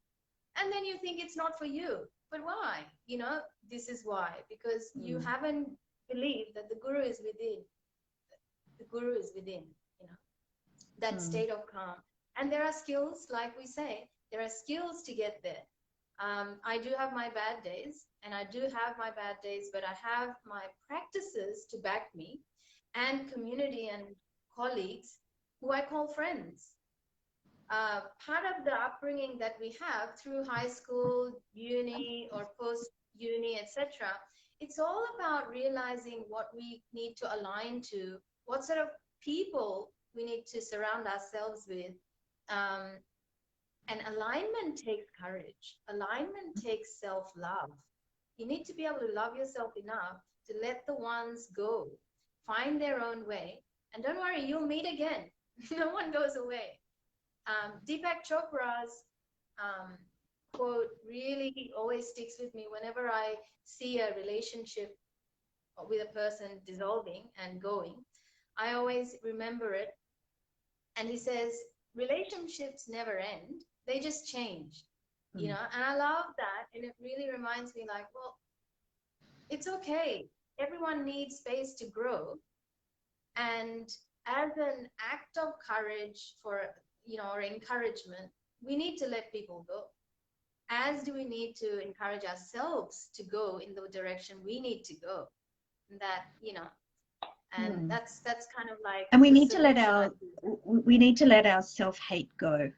and then you think it's not for you. But why? You know, this is why, because you haven't believed that the guru is within. The guru is within, you know, that state of calm. And there are skills, like we say, there are skills to get there. I do have my bad days, and I do have my bad days, but I have my practices to back me, and community and colleagues who I call friends. Part of the upbringing that we have through high school, uni, or post-uni, etc., it's all about realizing what we need to align to, what sort of people we need to surround ourselves with. And alignment takes courage. Alignment takes self-love. You need to be able to love yourself enough to let the ones go, find their own way. And don't worry, you'll meet again. No one goes away. Deepak Chopra's quote really always sticks with me whenever I see a relationship with a person dissolving and going. I always remember it. And he says, relationships never end. They just change, you know, and I love that. And it really reminds me like, well, it's okay. Everyone needs space to grow. And as an act of courage for, you know, or encouragement, we need to let people go. As do we need to encourage ourselves to go in the direction we need to go. And that, you know, and that's kind of like, and we need to let our self-hate go.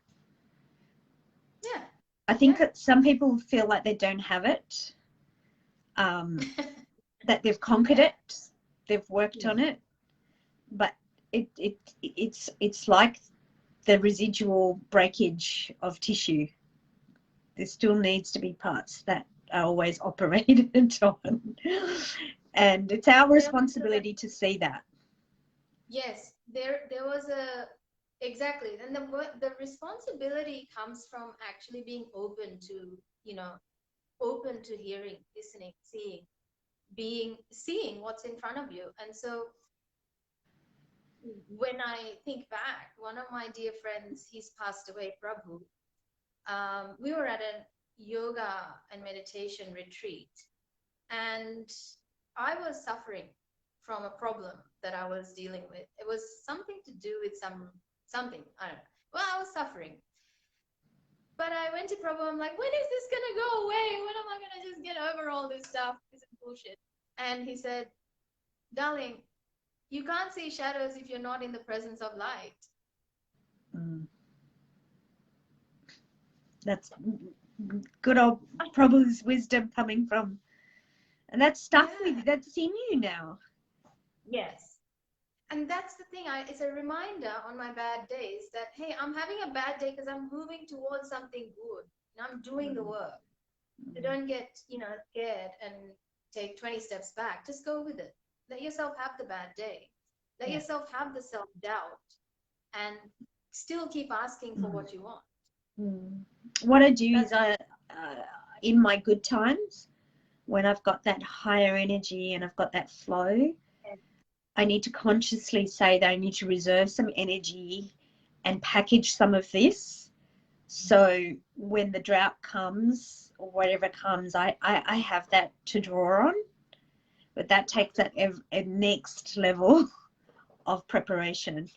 Yeah. I think that some people feel like they don't have it, that they've conquered it, they've worked on it, but it's like the residual breakage of tissue. There still needs to be parts that are always operated on, and it's our responsibility to see that. Yes, there was a, exactly. And the responsibility comes from actually being open to, you know, open to hearing, listening, seeing what's in front of you. And so when I think back, one of my dear friends, he's passed away, Prabhu, we were at a yoga and meditation retreat, and I was suffering from a problem that I was dealing with. It was something to do with something, I don't know. Well, I was suffering. But I went to Prabhu, I'm like, when is this going to go away? When am I going to just get over all this stuff? This is bullshit. And he said, darling, you can't see shadows if you're not in the presence of light. That's good old Prabhu's wisdom coming from, and that's stuff that's in you now. Yes. And that's the thing, it's a reminder on my bad days that, hey, I'm having a bad day because I'm moving towards something good and I'm doing the work. So don't get, you know, scared and take 20 steps back. Just go with it. Let yourself have the bad day. Let yourself have the self-doubt and still keep asking for what you want. What I do is in my good times, when I've got that higher energy and I've got that flow, I need to consciously say that I need to reserve some energy and package some of this. So when the drought comes or whatever comes, I have that to draw on. But that takes a next level of preparation.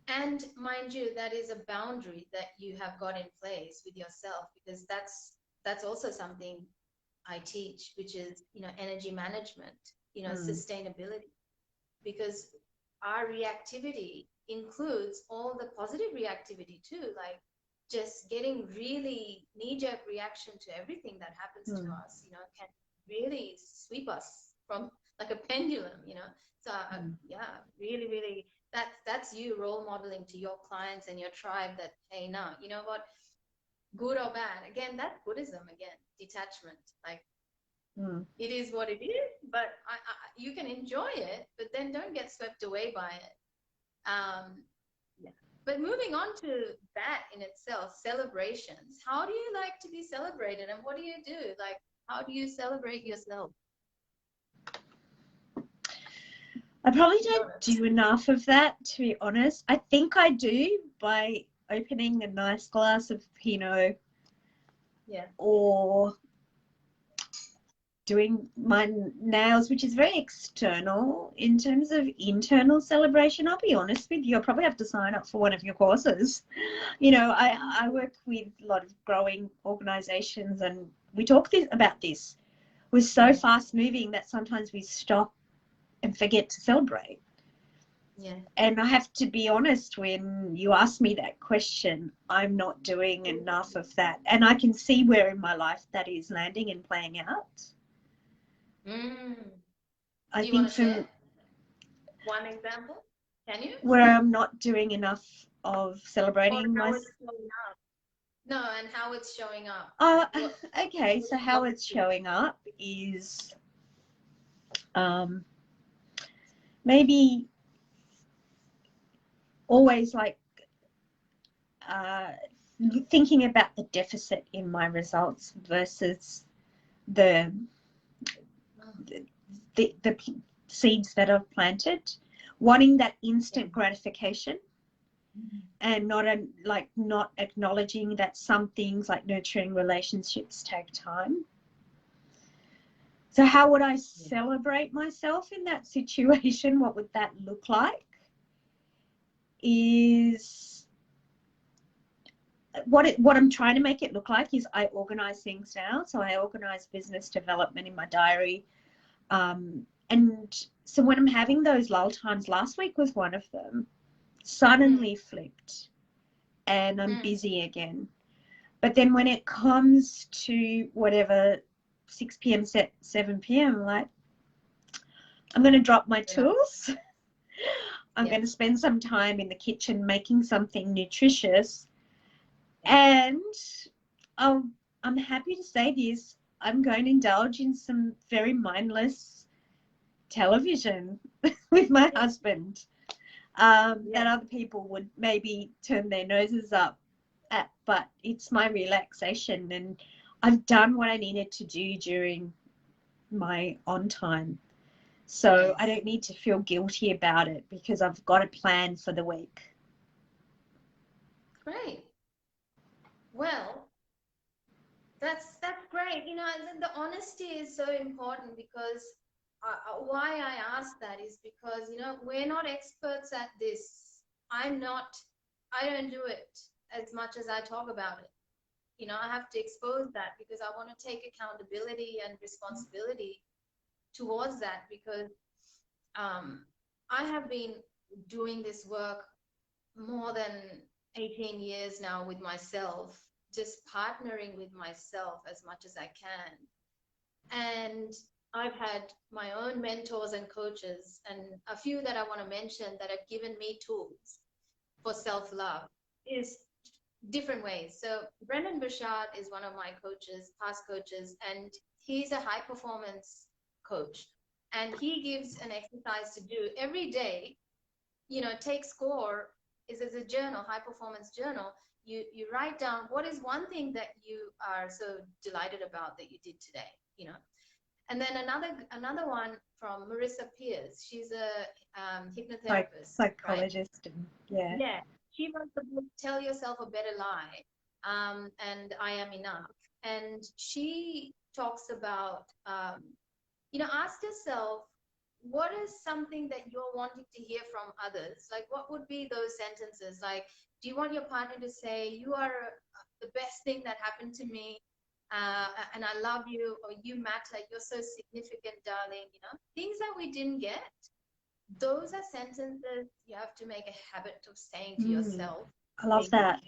And mind you, that is a boundary that you have got in place with yourself, because that's also something I teach, which is, energy management, sustainability, because our reactivity includes all the positive reactivity too, like just getting really knee-jerk reaction to everything that happens to us, can really sweep us from like a pendulum, So yeah, really, really, that's you role modeling to your clients and your tribe that, hey, no, you know what, good or bad, again, that's Buddhism, again, detachment, like it is what it is, but you can enjoy it, but then don't get swept away by it. Yeah. But moving on to that in itself, celebrations. How do you like to be celebrated, and what do you do? Like, how do you celebrate yourself? I probably don't do enough of that, to be honest. I think I do by opening a nice glass of Pinot. Yeah. Or doing my nails, which is very external. In terms of internal celebration, I'll be honest with you, I'll probably have to sign up for one of your courses. I work with a lot of growing organizations, and we talk about this. We're so fast moving that sometimes we stop and forget to celebrate. Yeah. And I have to be honest, when you ask me that question, I'm not doing enough of that. And I can see where in my life that is landing and playing out. I think want to share one example? Can you? Where I'm not doing enough of celebrating myself. No, and how it's showing up. Okay, so how it's showing up is maybe always like thinking about the deficit in my results versus the seeds that I've planted, wanting that instant gratification, and not acknowledging that some things like nurturing relationships take time. So how would I celebrate myself in that situation? What would that look like? Is what I'm trying to make it look like is I organize things now. So I organize business development in my diary. And so when I'm having those lull times, last week was one of them, suddenly flipped and I'm busy again. But then when it comes to whatever, 6 p.m., 7 p.m., like, I'm going to drop my tools. I'm going to spend some time in the kitchen making something nutritious. And I'm happy to say this, I'm going to indulge in some very mindless television with my husband that other people would maybe turn their noses up at, but it's my relaxation, and I've done what I needed to do during my on time. So I don't need to feel guilty about it because I've got a plan for the week. Great. Well, that's great. The honesty is so important, because why I ask that is because, we're not experts at this. I don't do it as much as I talk about it. I have to expose that because I want to take accountability and responsibility towards that, because I have been doing this work more than 18 years now with myself, just partnering with myself as much as I can. And I've had my own mentors and coaches, and a few that I want to mention that have given me tools for self-love is different ways. So Brendan Burchard is one of my coaches, past coaches, and he's a high performance coach. And he gives an exercise to do every day, take score, is as a journal, high performance journal. You write down what is one thing that you are so delighted about that you did today, And then another one from Marissa Peers. She's a hypnotherapist, psychologist, right? Yeah. She wrote the book Tell Yourself a Better Lie, and I Am Enough. And she talks about, ask yourself what is something that you're wanting to hear from others? Like, what would be those sentences? Like, do you want your partner to say, you are the best thing that happened to me, and I love you, or you matter, you're so significant, darling, you know, things that we didn't get. Those are sentences you have to make a habit of saying to yourself. I love that.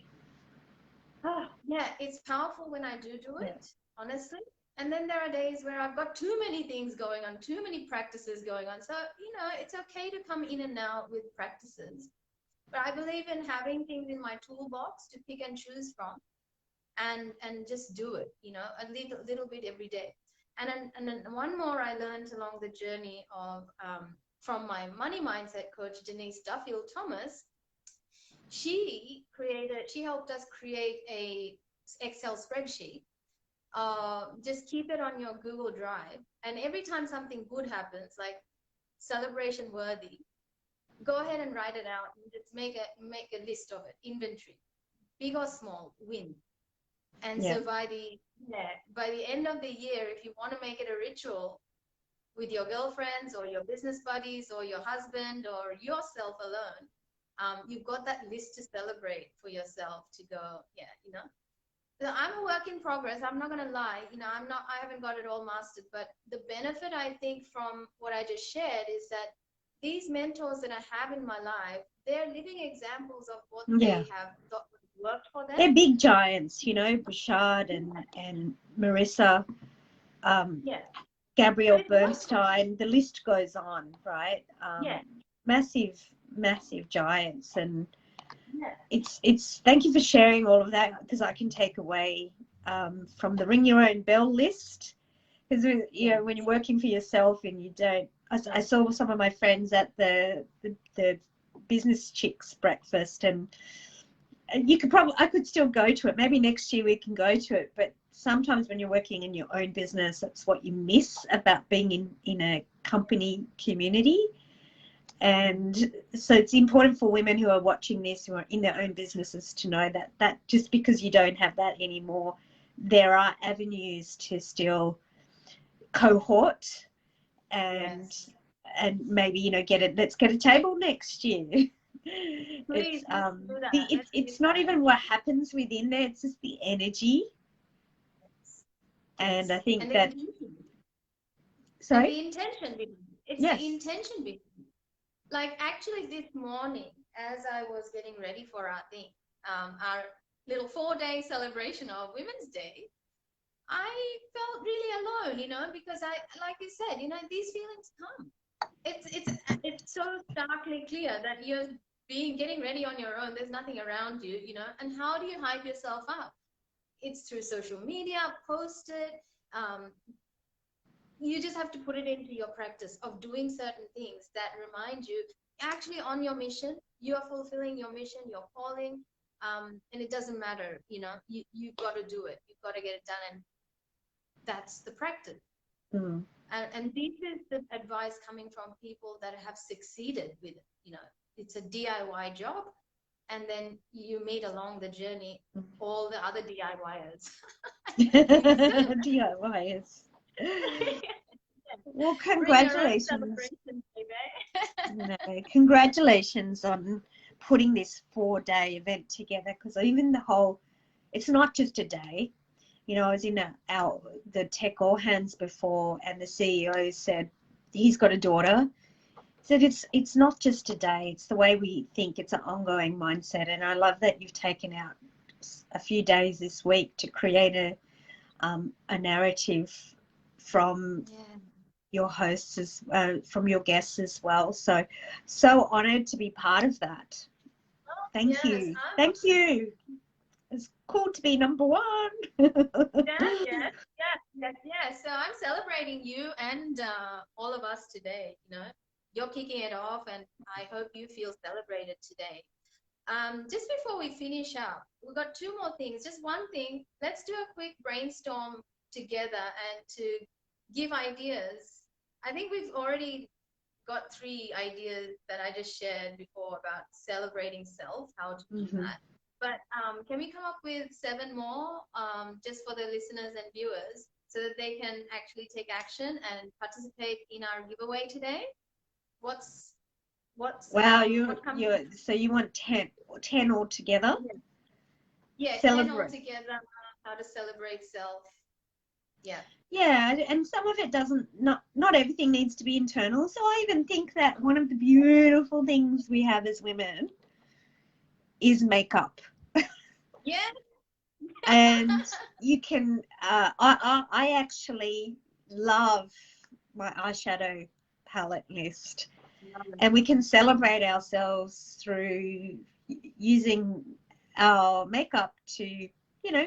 Yeah, it's powerful when I do it, honestly. And then there are days where I've got too many things going on, too many practices going on. So, you know, it's okay to come in and out with practices. But I believe in having things in my toolbox to pick and choose from, and just do it, you know, a little bit every day. And then one more I learned along the journey of from my money mindset coach, Denise Duffield Thomas. She helped us create a Excel spreadsheet. Just keep it on your Google Drive, and every time something good happens, like celebration worthy, go ahead and write it out and just make a list of it, inventory, big or small, win. And so by the end of the year, if you want to make it a ritual with your girlfriends or your business buddies or your husband or yourself alone, you've got that list to celebrate for yourself, to go, you know. So I'm a work in progress. I'm not going to lie. You know, I haven't got it all mastered, but the benefit I think from what I just shared is that these mentors that I have in my life, they're living examples of what they have worked for them. They're big giants, you know, Bouchard and Marissa, Gabrielle Bernstein, the list goes on, right? Massive giants. And it's thank you for sharing all of that, because I can take away from the ring your own bell list, because you know, when you're working for yourself and you don't, I saw some of my friends at the business chicks breakfast, and I could still go to it. Maybe next year we can go to it, but sometimes when you're working in your own business, that's what you miss about being in a company community. And so it's important for women who are watching this, who are in their own businesses, to know that just because you don't have that anymore, there are avenues to still cohort and maybe, you know, let's get a table next year. Please, it's not even what happens within there, it's just the energy. And I think that sorry, the intention behind it. It's the intention behind it. Like, actually this morning, as I was getting ready for our thing, our little 4-day celebration of Women's Day, I felt really alone, you know, because I, like you said, you know, these feelings come. It's so starkly clear that you're getting ready on your own. There's nothing around you, you know. And how do you hype yourself up? It's through social media, post it. You just have to put it into your practice of doing certain things that remind you actually on your mission. You are fulfilling your mission, your calling, and it doesn't matter, you know. You've got to do it. You've got to get it done, and that's the practice. And this is the advice coming from people that have succeeded with it. You know, it's a DIY job, and then you meet along the journey all the other DIYers. DIYers. Well, congratulations. Congratulations on putting this 4-day event together, because even it's not just a day. You know, I was in the tech all hands before, and the CEO said he's got a daughter. Said it's not just a day, it's the way we think. It's an ongoing mindset. And I love that you've taken out a few days this week to create a narrative from your hosts, from your guests as well. So honored to be part of that. Thank you. It's cool to be number one. Yes. So I'm celebrating you and all of us today. You know, you're kicking it off, and I hope you feel celebrated today. Just before we finish up, we've got 2 more things. Just one thing. Let's do a quick brainstorm together and to give ideas. I think we've already got 3 ideas that I just shared before about celebrating self, how to do that. But can we come up with 7 more, just for the listeners and viewers? so that they can actually take action and participate in our giveaway today? What's Wow, what comes? so you want 10 altogether? Yeah, 10 Celebrate. altogether. How to celebrate self. Yeah. Yeah, and some of it not everything needs to be internal. So I even think that one of the beautiful things we have as women is makeup. Yeah. And you can, I actually love my eyeshadow palette list. And we can celebrate ourselves through using our makeup to, you know,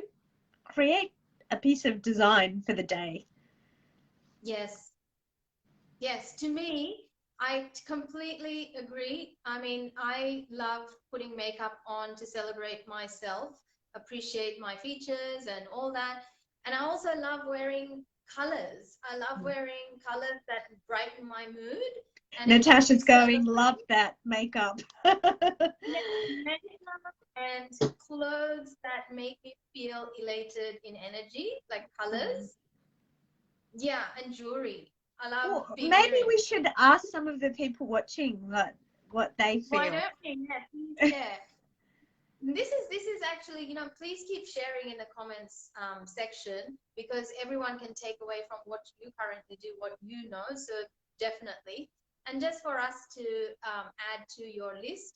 create a piece of design for the day. Yes. Yes. To me, I completely agree. I mean, I love putting makeup on to celebrate myself, appreciate my features and all that. And I also love wearing colors. I love wearing colors that brighten my mood. And Natasha's going, love that makeup. and clothes that make me feel elated in energy, like colors. Yeah, and jewelry. I love Well, big maybe earrings. we should ask some of the people watching what they feel. Why don't we? Yeah, please share. This is actually, you know, please keep sharing in the comments section, because everyone can take away from what you currently do, what you know. So definitely. And just for us to add to your list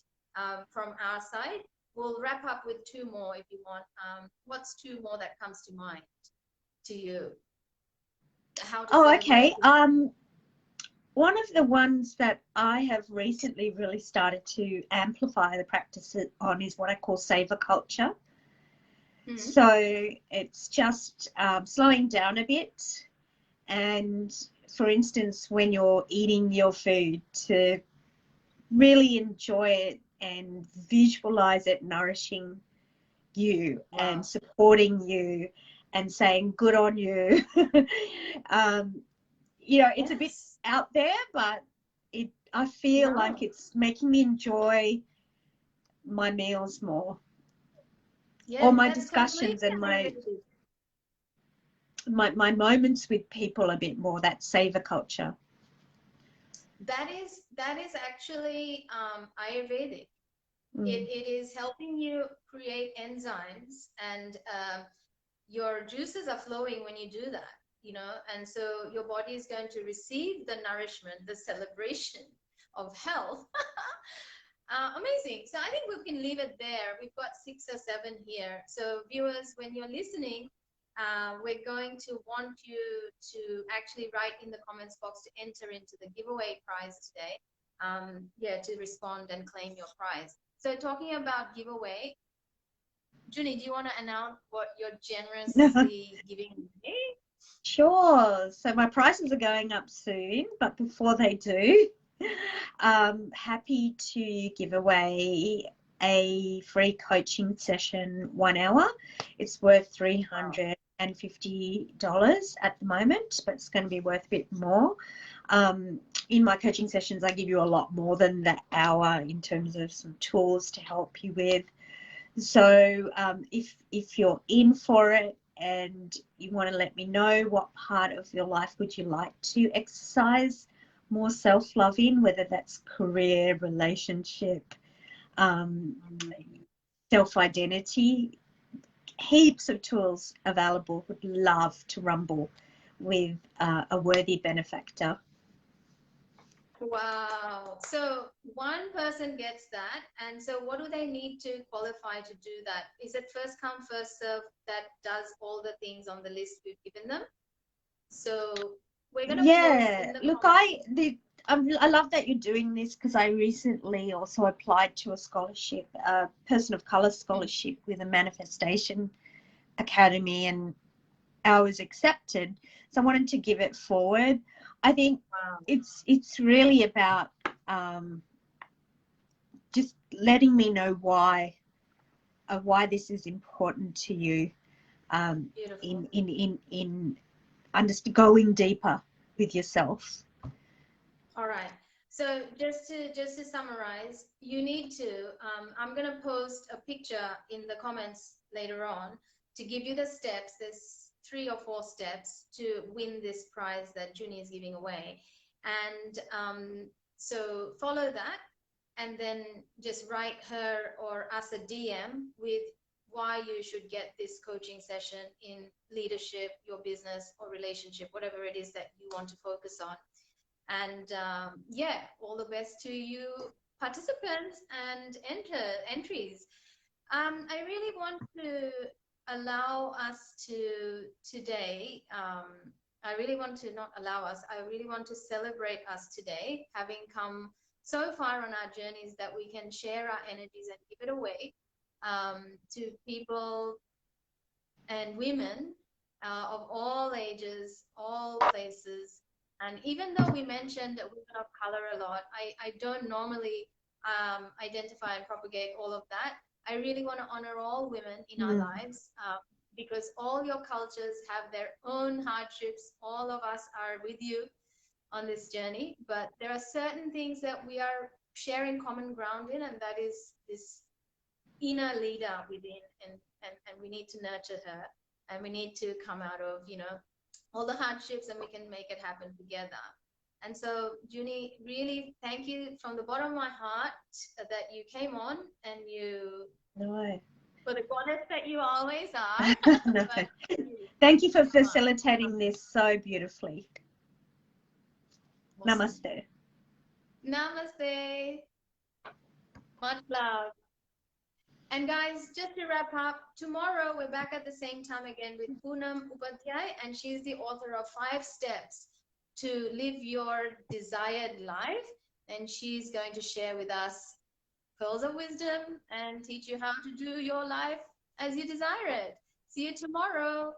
from our side, we'll wrap up with 2 more if you want. What's 2 more that comes to mind to you? How to celebrate. Okay. One of the ones that I have recently really started to amplify the practice on is what I call Seva culture. So it's just slowing down a bit, and for instance, when you're eating your food, to really enjoy it and visualize it nourishing you and supporting you and saying good on you. You know, it's a bit out there, but I feel like it's making me enjoy my meals more, or my discussions and my moments with people a bit more. That savor culture. That is actually Ayurvedic. It is helping you create enzymes, and your juices are flowing when you do that, you know, and so your body is going to receive the nourishment, the celebration of health. Amazing. So I think we can leave it there. We've got 6 or 7 here. So viewers, when you're listening, we're going to want you to actually write in the comments box to enter into the giveaway prize today. Yeah, to respond and claim your prize. So talking about giveaway, Junie, do you want to announce what you're generously giving away? Sure. So my prices are going up soon, but before they do, I'm happy to give away a free coaching session, 1 hour. It's worth $350 at the moment, but it's going to be worth a bit more. In my coaching sessions, I give you a lot more than that hour in terms of some tools to help you with. So if you're in for it and you want to let me know what part of your life would you like to exercise more self-love in, whether that's career, relationship, self-identity, heaps of tools available. Would love to rumble with a worthy benefactor. Wow. So one person gets that. And so what do they need to qualify to do that? Is it first come, first serve that does all the things on the list we've given them? So we're going to post in the look, comments. I love that you're doing this, because I recently also applied to a scholarship, a person of color scholarship with a manifestation academy, and I was accepted. So I wanted to give it forward. I think it's really about just letting me know why this is important to you, in going deeper with yourself. All right. So just to summarize, you need to, I'm going to post a picture in the comments later on to give you the steps. There's 3 or 4 steps to win this prize that Junie is giving away. And so follow that, and then just write her or us a DM with why you should get this coaching session in leadership, your business or relationship, whatever it is that you want to focus on. And yeah, all the best to you participants and entries. I really want to allow us to today, I really want to not allow us, I really want to celebrate us today, having come so far on our journeys that we can share our energies and give it away to people and women of all ages, all places. And even though we mentioned women of color a lot, I don't normally identify and propagate all of that. I really want to honor all women in our lives because all your cultures have their own hardships. All of us are with you on this journey, but there are certain things that we are sharing common ground in, and that is this inner leader within, and we need to nurture her, and we need to come out of, you know, all the hardships, and we can make it happen together. And so, Junie, really thank you from the bottom of my heart that you came on and you, for the goddess that you always are. No. Thank you for facilitating this so beautifully. Awesome. Namaste. Namaste. Much love. And guys, just to wrap up, tomorrow we're back at the same time again with Poonam Upadhyay, and she's the author of 5 Steps to Live Your Desired Life. And she's going to share with us pearls of wisdom and teach you how to do your life as you desire it. See you tomorrow.